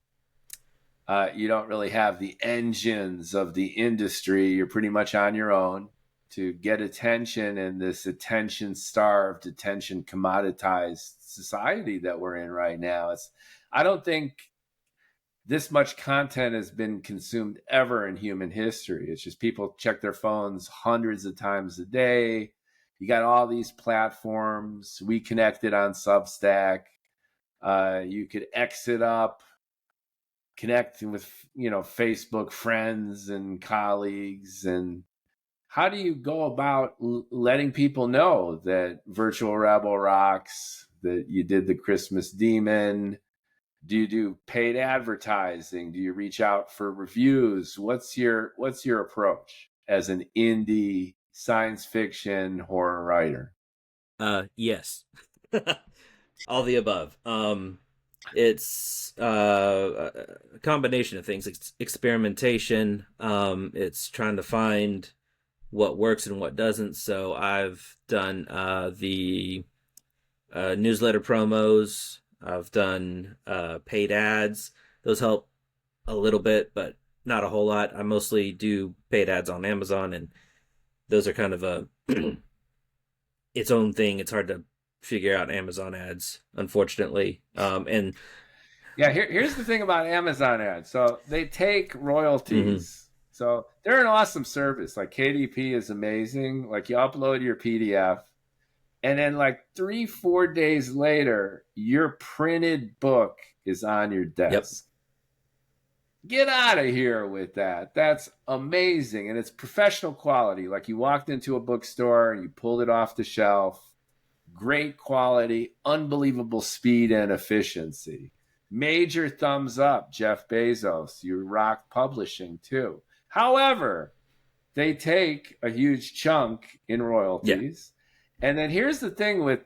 You don't really have the engines of the industry. You're pretty much on your own to get attention in this attention starved, attention commoditized society that we're in right now. I don't think this much content has been consumed ever in human history. It's just people check their phones hundreds of times a day. You got all these platforms. We connected on Substack. You could exit up, connect with Facebook friends and colleagues. And how do you go about letting people know that Virtual Rebel rocks, that you did the Christmas Demon? Do you do paid advertising? Do you reach out for reviews? What's your approach as an indie science fiction horror writer? Yes. All the above. It's a combination of things. It's experimentation. It's trying to find what works and what doesn't. So I've done the newsletter promos. I've done paid ads. Those help a little bit, but not a whole lot. I mostly do paid ads on Amazon, and those are kind of a its own thing. It's hard to figure out Amazon ads, unfortunately. And Yeah, here's the thing about Amazon ads. So they take mhm. royalties. So they're an awesome service. Like KDP is amazing. Like you upload your PDF, and then like 3-4 days later, your printed book is on your Yep. desk. Get out of here with that. That's amazing. And it's professional quality. Like you walked into a bookstore and you pulled it off the shelf. Great quality, unbelievable speed and efficiency. Major thumbs up, Jeff Bezos. You rock publishing too. However, they take a huge chunk in Yeah. royalties. And then here's the thing with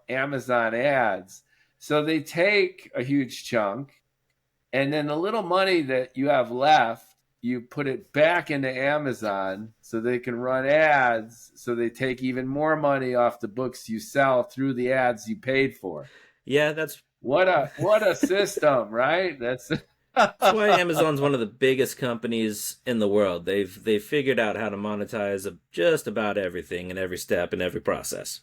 Amazon ads. So they take a huge chunk, and then the little money that you have left, you put it back into Amazon so they can run ads, so they take even more money off the books you sell through the ads you paid for. Yeah, that's What a system, right? That's that's why Amazon's one of the biggest companies in the world. They've figured out how to monetize just about everything in every step and every process.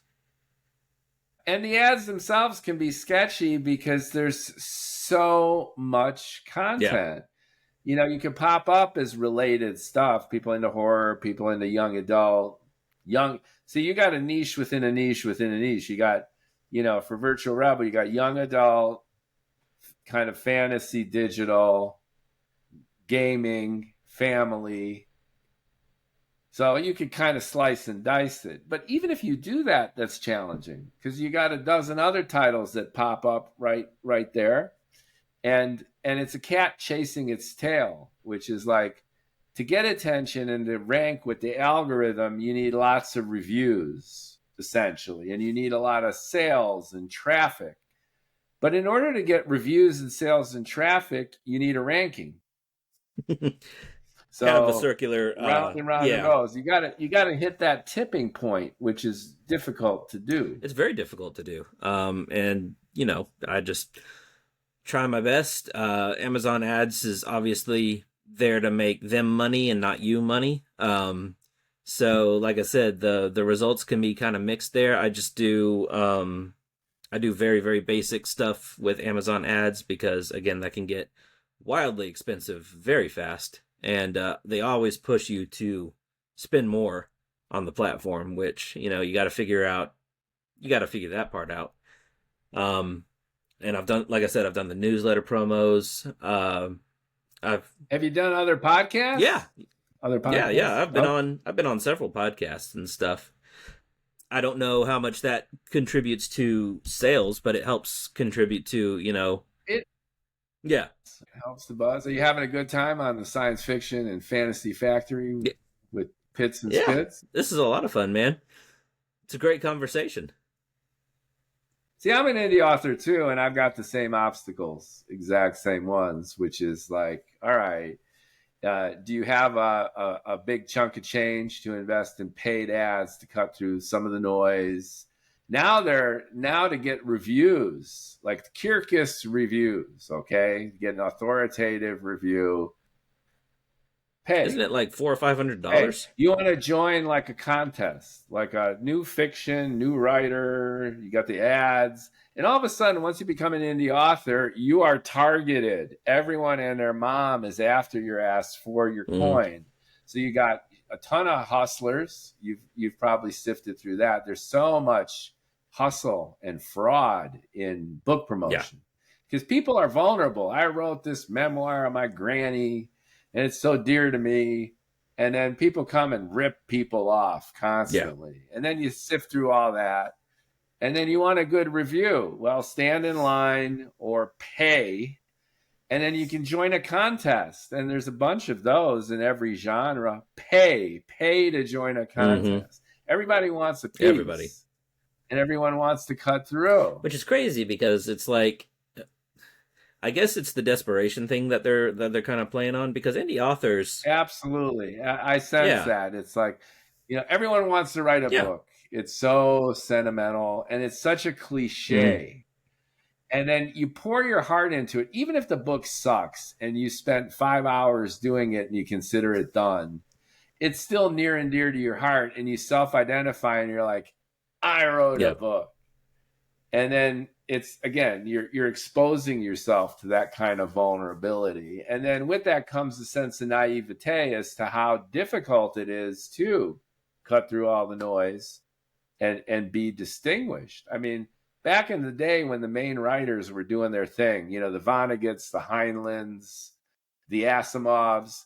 And the ads themselves can be sketchy because there's so much Yeah. content. You can pop up as related stuff, people into horror, people into young adult, young. So you got a niche within a niche within a niche. You got, for Virtual Rebel, you got young adult, kind of fantasy, digital, gaming, family. So you could kind of slice and dice it. But even if you do that, that's challenging because you got a dozen other titles that pop up right there. And it's a cat chasing its tail, which is like, to get attention and to rank with the algorithm, you need lots of reviews, essentially, and you need a lot of sales and traffic. But in order to get reviews and sales and traffic, you need a ranking. So Kind of a circular round and round it goes. You gotta hit that tipping point, which is difficult to do. It's very difficult to do. And I just try my best. Amazon ads is obviously there to make them money and not you money. So like I said, the results can be kind of mixed there. I just do I do very, very basic stuff with Amazon ads because again, that can get wildly expensive very fast. And they always push you to spend more on the platform, which, you got to figure out. You got to figure that part out. And I've done, like I said, I've done the newsletter promos. Have you done other podcasts? Yeah, other podcasts. Yeah. I've been on several podcasts and stuff. I don't know how much that contributes to sales, but it helps contribute to it. Yeah, it helps the buzz. Are you having a good time on the Science Fiction and Fantasy Factory with Pitts and Spitz? This is a lot of fun, man. It's a great conversation. See, I'm an indie author too, and I've got the same obstacles, exact same ones, which is like, all right, do you have a big chunk of change to invest in paid ads to cut through some of the noise? Now to get reviews, like the Kierkegaard reviews, okay? Get an authoritative review. Pay. Isn't it like $400 or $500? You want to join like a contest, like a new fiction, new writer, you got the ads. And all of a sudden, once you become an indie author, you are targeted. Everyone and their mom is after your ass for your coin. So you got a ton of hustlers. You've probably sifted through that. There's so much hustle and fraud in book promotion because people are vulnerable. I wrote this memoir on my granny and it's so dear to me. And then people come and rip people off constantly. And then you sift through all that. And then you want a good review. Well, stand in line or pay. And then you can join a contest. And there's a bunch of those in every genre. Pay to join a contest. Everybody wants a piece. Everybody. And everyone wants to cut through. Which is crazy because it's like, I guess it's the desperation thing that they're kind of playing on because indie authors. Absolutely. I sense that. It's like, everyone wants to write a book. It's so sentimental and it's such a cliche. And then you pour your heart into it, even if the book sucks and you spent 5 hours doing it and you consider it done, it's still near and dear to your heart and you self-identify and you're like, I wrote a book. And then it's, again, you're exposing yourself to that kind of vulnerability. And then with that comes a sense of naivete as to how difficult it is to cut through all the noise and be distinguished. I mean, back in the day when the main writers were doing their thing, the Vonnegut's, the Heinleins, the Asimovs,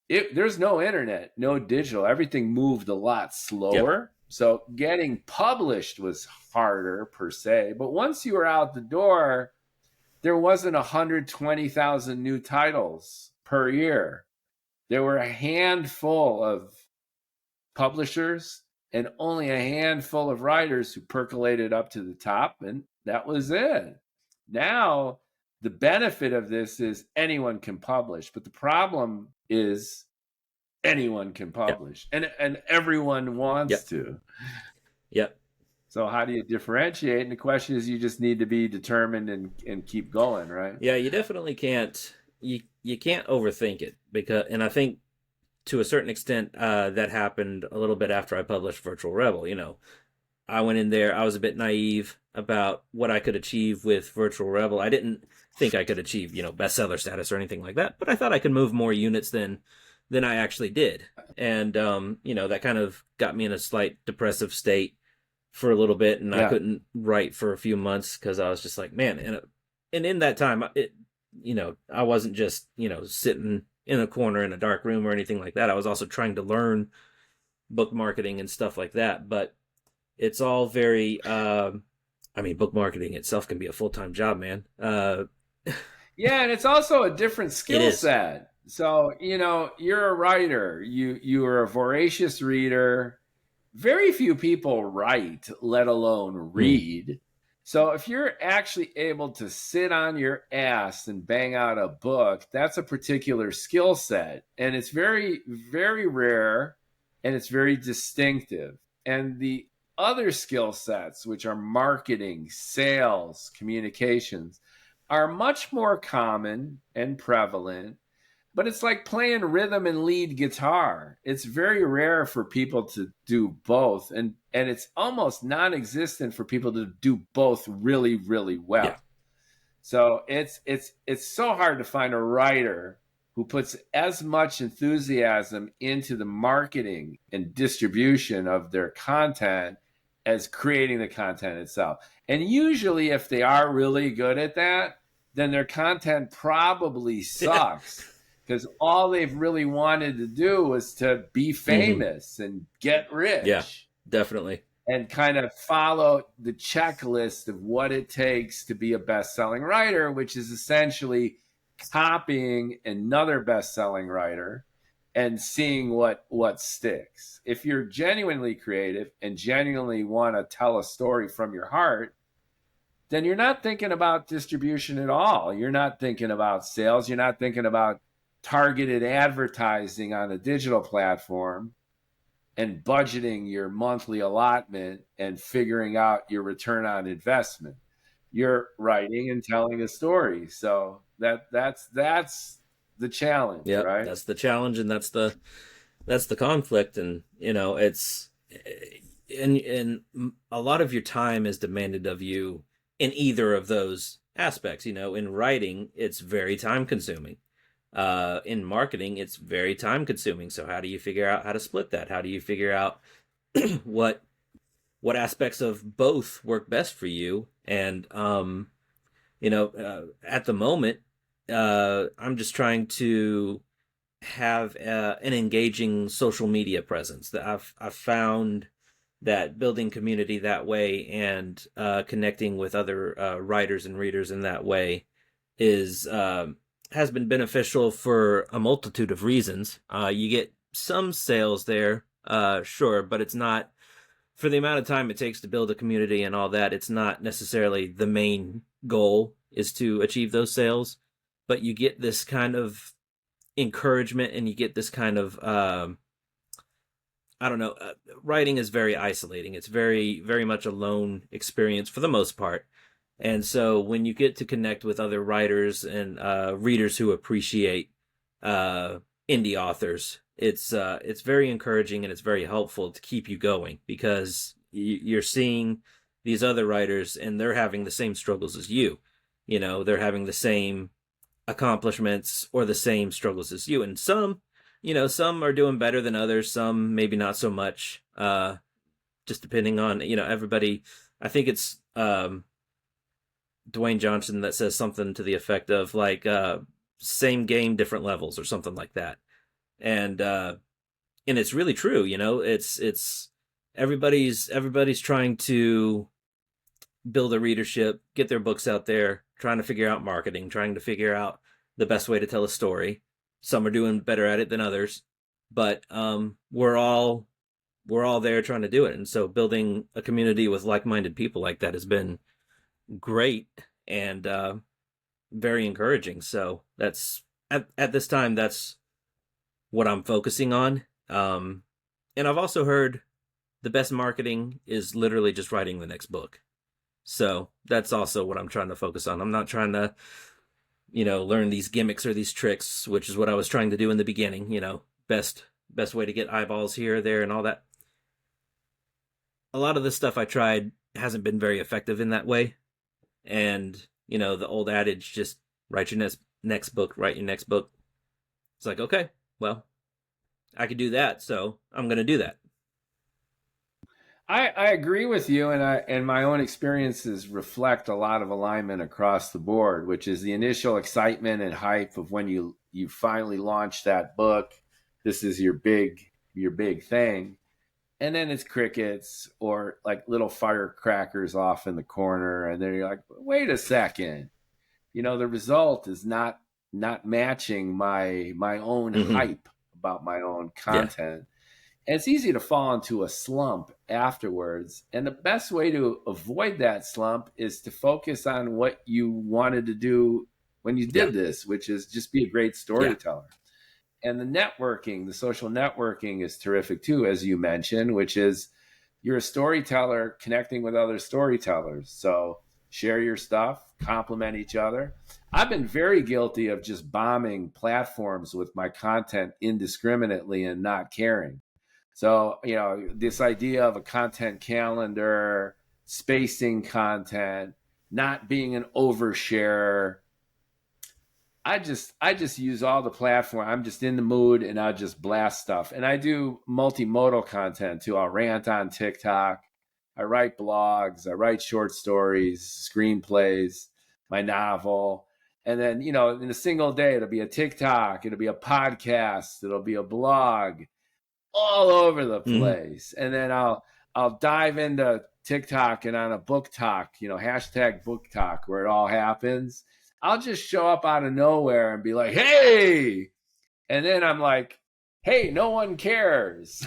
there's no internet, no digital. Everything moved a lot slower. So getting published was harder per se. But once you were out the door, there wasn't 120,000 new titles per year. There were a handful of publishers and only a handful of writers who percolated up to the top, and that was it. Now the benefit of this is anyone can publish, but the problem is anyone can Yep. publish, and everyone wants Yep. to. Yep. So how do you differentiate? And the question is, you just need to be determined and keep going, right? Yeah, you definitely can't. You can't overthink it, because, and I think to a certain extent that happened a little bit after I published Virtual Rebel. I went in there, I was a bit naive about what I could achieve with Virtual Rebel. I didn't think I could achieve, bestseller status or anything like that, but I thought I could move more units than I actually did. And that kind of got me in a slight depressive state for a little bit, and I Yeah. couldn't write for a few months because I was just like, man, and in that time, I wasn't just, sitting in a corner in a dark room or anything like that. I was also trying to learn book marketing and stuff like that, but it's all very book marketing itself can be a full-time job, man. Yeah, and it's also a different It skill is. set. So, you're a writer. You are a voracious reader. Very few people write, let alone Mm. read. So if you're actually able to sit on your ass and bang out a book, that's a particular skill set. And it's very, very rare, and it's very distinctive. And the other skill sets, which are marketing, sales, communications, are much more common and prevalent, but it's like playing rhythm and lead guitar. It's very rare for people to do both, and it's almost non-existent for people to do both really, really Yeah. well. So it's so hard to find a writer who puts as much enthusiasm into the marketing and distribution of their content as creating the content itself. And usually, if they are really good at that, then their content probably Yeah. sucks, because all they've really wanted to do was to be Mm-hmm. famous and get Yeah, rich definitely. and kind of follow the checklist of what it takes to be a best-selling writer, which is essentially copying another best-selling writer and seeing what sticks. If you're genuinely creative and genuinely want to tell a story from your heart, then you're not thinking about distribution at all. You're not thinking about sales. You're not thinking about targeted advertising on a digital platform and budgeting your monthly allotment and figuring out your return on investment. You're writing and telling a story. So that's the challenge, Yep, right? that's the challenge, and that's the conflict, and it's and a lot of your time is demanded of you in either of those aspects. In writing, it's very time consuming. In marketing, it's very time consuming. So how do you figure out how to split that? How do you figure out what aspects of both work best for you? And at the moment, I'm just trying to have an engaging social media presence. That I've found that building community that way, and connecting with other writers and readers in that way is has been beneficial for a multitude of reasons. You get some sales there, sure, but it's not, for the amount of time it takes to build a community and all that. It's not necessarily the main goal is to achieve those sales, but you get this kind of encouragement, and you get this kind of I don't know. Writing is very isolating. It's very, very much a lone experience for the most part. And so when you get to connect with other writers and readers who appreciate uh, indie authors, it's very encouraging, and it's very helpful to keep you going, because you're seeing these other writers, and they're having the same struggles as you. They're having the same accomplishments or the same struggles as you, and some are doing better than others, some maybe not so much, just depending on everybody. I think it's Dwayne Johnson that says something to the effect of like same game, different levels, or something like that. And it's really true. It's everybody's trying to build a readership, get their books out there, trying to figure out marketing, trying to figure out the best way to tell a story. Some are doing better at it than others, but we're all there trying to do it. And so building a community with like-minded people like that has been great. And very encouraging. So that's at this time, that's what I'm focusing on. And I've also heard the best marketing is literally just writing the next book. So that's also what I'm trying to focus on. I'm not trying to, learn these gimmicks or these tricks, which is what I was trying to do in the beginning. Best way to get eyeballs here, there, and all that. A lot of the stuff I tried hasn't been very effective in that way. And the old adage, just write your next book, write your next book. It's like, okay, well, I could do that, so I'm going to do that. I agree with you, and my own experiences reflect a lot of alignment across the board, which is the initial excitement and hype of when you finally launch that book. This is your big thing, and then it's crickets or like little firecrackers off in the corner, and then you're like, wait a second, the result is not matching my own Mm-hmm. hype about my own Yeah. content. And it's easy to fall into a slump afterwards. And the best way to avoid that slump is to focus on what you wanted to do when you Yeah. did this, which is just be a great Yeah. storyteller. And the social networking is terrific too, as you mentioned, which is you're a storyteller connecting with other storytellers. So share your stuff, compliment each other. I've been very guilty of just bombing platforms with my content indiscriminately and not caring. So, this idea of a content calendar, spacing content, not being an overshare. I just use all the platform. I'm just in the mood and I'll just blast stuff. And I do multimodal content too. I'll rant on TikTok. I write blogs, I write short stories, screenplays, my novel. And then, in a single day, it'll be a TikTok, it'll be a podcast, it'll be a blog, all over the Mm-hmm. place. And then I'll dive into TikTok and on a book talk, hashtag book talk where it all happens. I'll just show up out of nowhere and be like, hey. And then I'm like, hey, no one cares.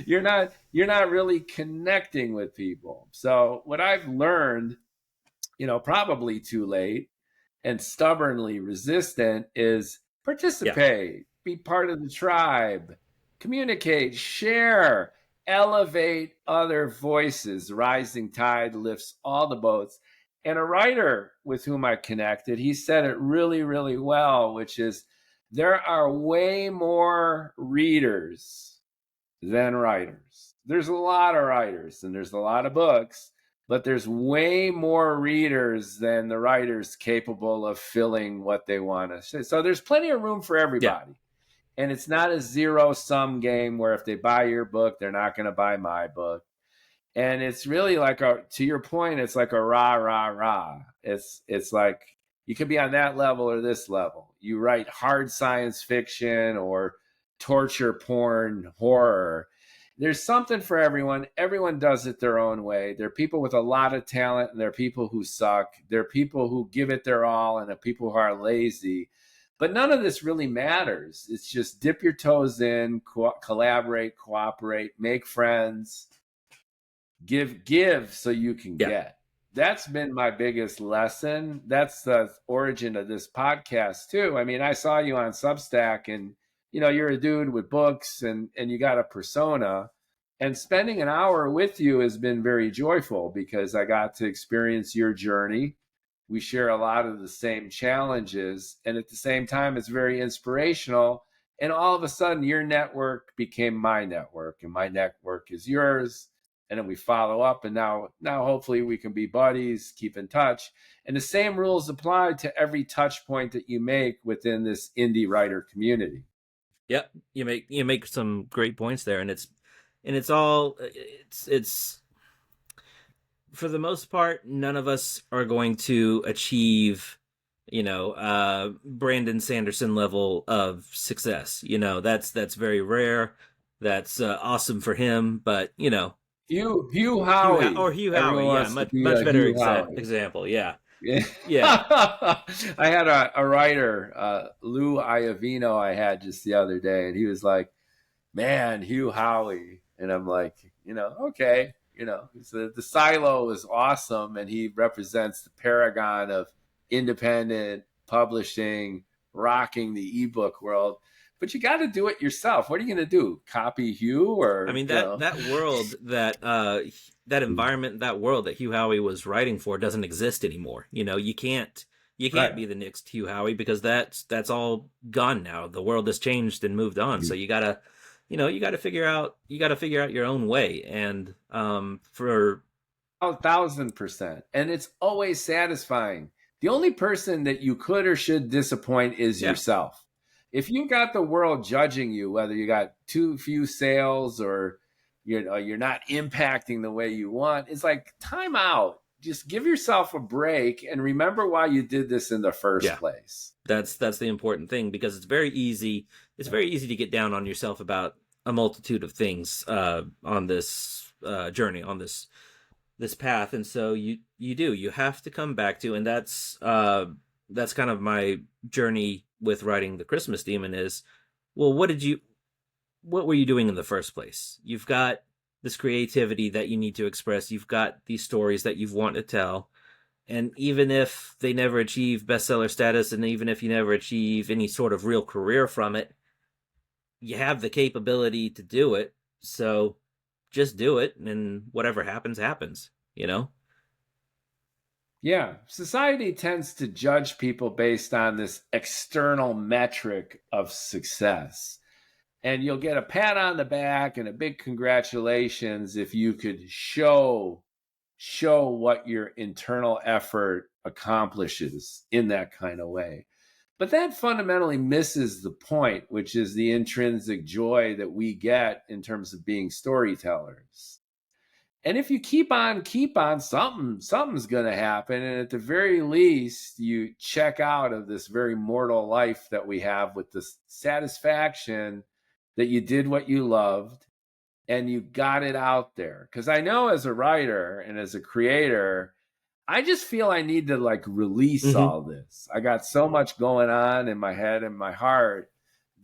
You're not really connecting with people. So what I've learned, probably too late and stubbornly resistant is Yeah. participate, be part of the tribe, communicate, share, elevate other voices. Rising tide lifts all the boats. And a writer with whom I connected, he said it really, really well, which is there are way more readers than writers. There's a lot of writers and there's a lot of books, but there's way more readers than the writers capable of filling what they want to say. So there's plenty of room for Yeah. everybody. And it's not a zero sum game where if they buy your book, they're not going to buy my book. And it's really like to your point, it's like a rah, rah, rah. It's like you could be on that level or this level. You write hard science fiction or torture porn horror. There's something for everyone. Everyone does it their own way. There are people with a lot of talent and there are people who suck. There are people who give it their all and there are people who are lazy. But none of this really matters. It's just dip your toes in, collaborate, cooperate, make friends, give so you can Yeah. get. That's been my biggest lesson. That's the origin of this podcast too. I mean, I saw you on Substack and you're a dude with books and you got a persona, and spending an hour with you has been very joyful because I got to experience your journey. We share a lot of the same challenges, and at the same time it's very inspirational, and all of a sudden your network became my network and my network is yours, and then we follow up, and now hopefully we can be buddies, keep in touch, and the same rules apply to every touch point that you make within this indie writer community. Yep. You make some great points there, and it's for the most part, none of us are going to achieve, Brandon Sanderson level of success. That's very rare. That's awesome for him, but Hugh Or Howey, Hugh everyone Howey, yeah, wants to much be much a better Hugh Howey. example, yeah, Yeah. yeah, I had a writer, Lou Iovino, I had just the other day, and he was like, man, Hugh Howey. And I'm like, okay. The silo is awesome, and he represents the paragon of independent publishing, rocking the ebook world. But you got to do it yourself. What are you going to do? Copy Hugh I or, mean that world, that environment, that world that Hugh Howey was writing for doesn't exist anymore. You can't Right. be the next Hugh Howey because that's all gone now. The world has changed and moved on. So you gotta figure out your own way. And for 1,000%. And it's always satisfying. The only person that you could or should disappoint is yeah, yourself. If you got the world judging you, whether you got too few sales or you're not impacting the way you want, it's like time out. Just give yourself a break and remember why you did this in the first yeah, place. that's the important thing because it's very easy to get down on yourself about a multitude of things on this journey, on this path. And so you have to come back to, and that's kind of my journey with writing The Christmas Demon is, well, what were you doing in the first place? You've got this creativity that you need to express, you've got these stories that you've wanted to tell, and even if they never achieve bestseller status, and even if you never achieve any sort of real career from it, you have the capability to do it. So just do it, and whatever happens happens. Yeah, society tends to judge people based on this external metric of success. And you'll get a pat on the back and a big congratulations if you could show what your internal effort accomplishes in that kind of way. But that fundamentally misses the point, which is the intrinsic joy that we get in terms of being storytellers. And if you keep on, something's going to happen. And at the very least, you check out of this very mortal life that we have with this satisfaction that you did what you loved and you got it out there. Because I know as a writer and as a creator, I just feel I need to like release Mm-hmm. all this. I got so much going on in my head and my heart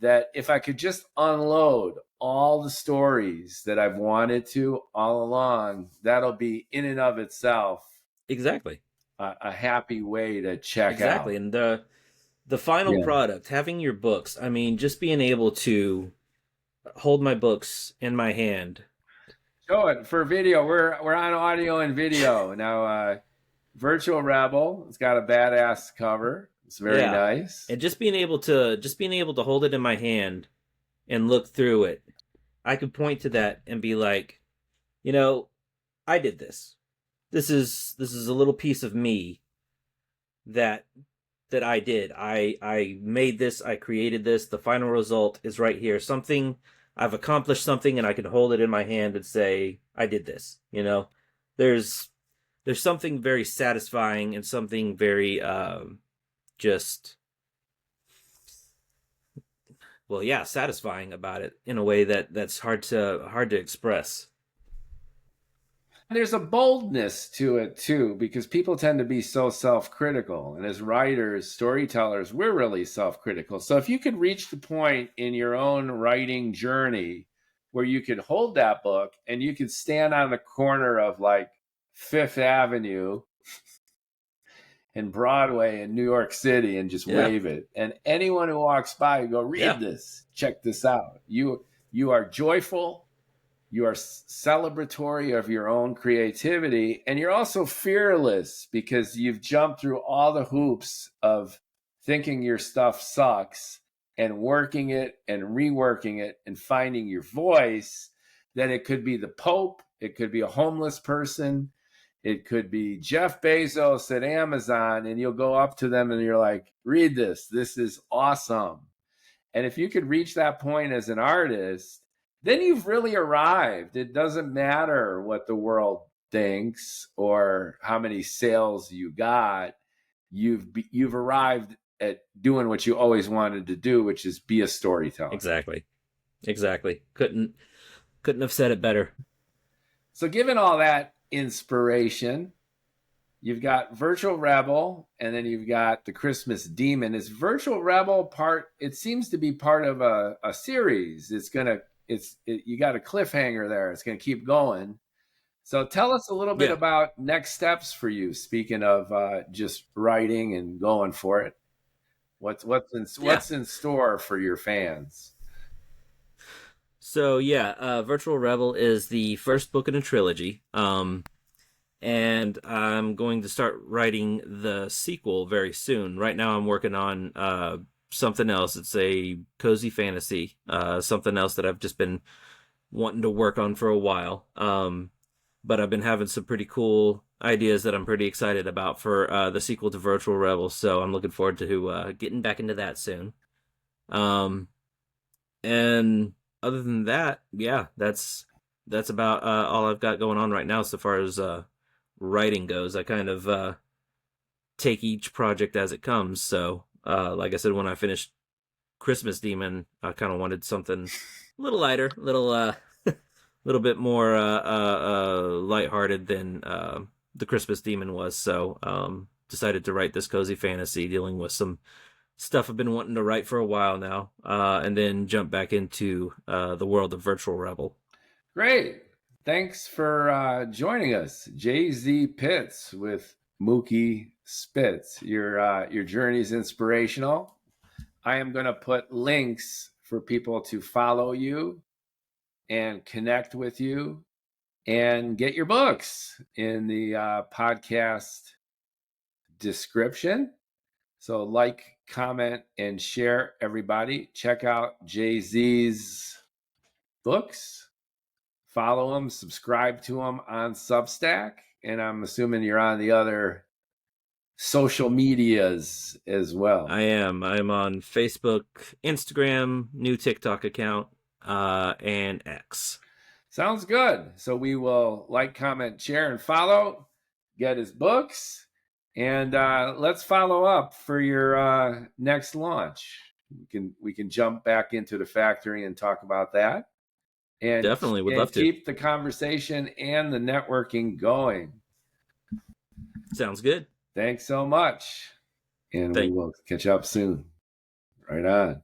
that if I could just unload all the stories that I've wanted to all along, that'll be in and of itself Exactly. a happy way to check Exactly. out. And the final Yeah. product, having your books, I mean, just being able to hold my books in my hand. Show it for video. We're on audio and video now. Virtual Rebel. It's got a badass cover. It's very Yeah. nice. And just being able to hold it in my hand and look through it. I could point to that and be like, you know, I did this. This is a little piece of me that I did. I made this, I created this. The final result is right here. Something I've accomplished something and I can hold it in my hand and say I did this. There's there's something very satisfying and something very just well, yeah, satisfying about it in a way that's hard to express. There's a boldness to it too, because people tend to be so self-critical. And as writers, storytellers, we're really self-critical. So if you could reach the point in your own writing journey where you could hold that book and you could stand on the corner of like Fifth Avenue and Broadway in New York City and just Yeah. wave it. And anyone who walks by, you go, Yeah. read this, check this out. You are joyful, you are celebratory of your own creativity, and you're also fearless because you've jumped through all the hoops of thinking your stuff sucks and working it and reworking it and finding your voice. That it could be the Pope, it could be a homeless person, it could be Jeff Bezos at Amazon, and you'll go up to them and you're like, read this. This is awesome. And if you could reach that point as an artist, then you've really arrived. It doesn't matter what the world thinks or how many sales you got. You've arrived at doing what you always wanted to do, which is be a storyteller. Exactly. Exactly. Couldn't have said it better. So given all that inspiration, you've got Virtual Rebel, and then you've got the Christmas Demon. Is Virtual Rebel part? It seems to be part of a series. You got a cliffhanger there. It's gonna keep going. So tell us a little bit Yeah, about next steps for you. Speaking of just writing and going for it, yeah. what's in store for your fans? So yeah, Virtual Rebel is the first book in a trilogy. And I'm going to start writing the sequel very soon. Right now, I'm working on something else. It's a cozy fantasy, something else that I've just been wanting to work on for a while. But I've been having some pretty cool ideas that I'm pretty excited about for the sequel to Virtual Rebel. So I'm looking forward to getting back into that soon. Um, and other than that, yeah, that's about all I've got going on right now so far as writing goes. I kind of take each project as it comes. So, like I said, when I finished Christmas Demon, I kind of wanted something a little lighter, little bit more lighthearted than the Christmas Demon was. So, decided to write this cozy fantasy dealing with some stuff I've been wanting to write for a while now, and then jump back into the world of Virtual Rebel. Great. Thanks for joining us, Jay-Z Pitts with Mookie Spitz. Your journey is inspirational. I am going to put links for people to follow you and connect with you and get your books in the podcast description. So, like, comment, and share, everybody. Check out Jay Z's books. Follow him, subscribe to him on Substack. And I'm assuming you're on the other social medias as well. I am. I'm on Facebook, Instagram, new TikTok account, and X. Sounds good. So we will like, comment, share, and follow. Get his books, and let's follow up for your next launch. We can jump back into the factory and talk about that, and Definitely would and love to. keep the conversation and the networking going. Sounds good. Thanks so much, and we Thank will catch up soon. Right on.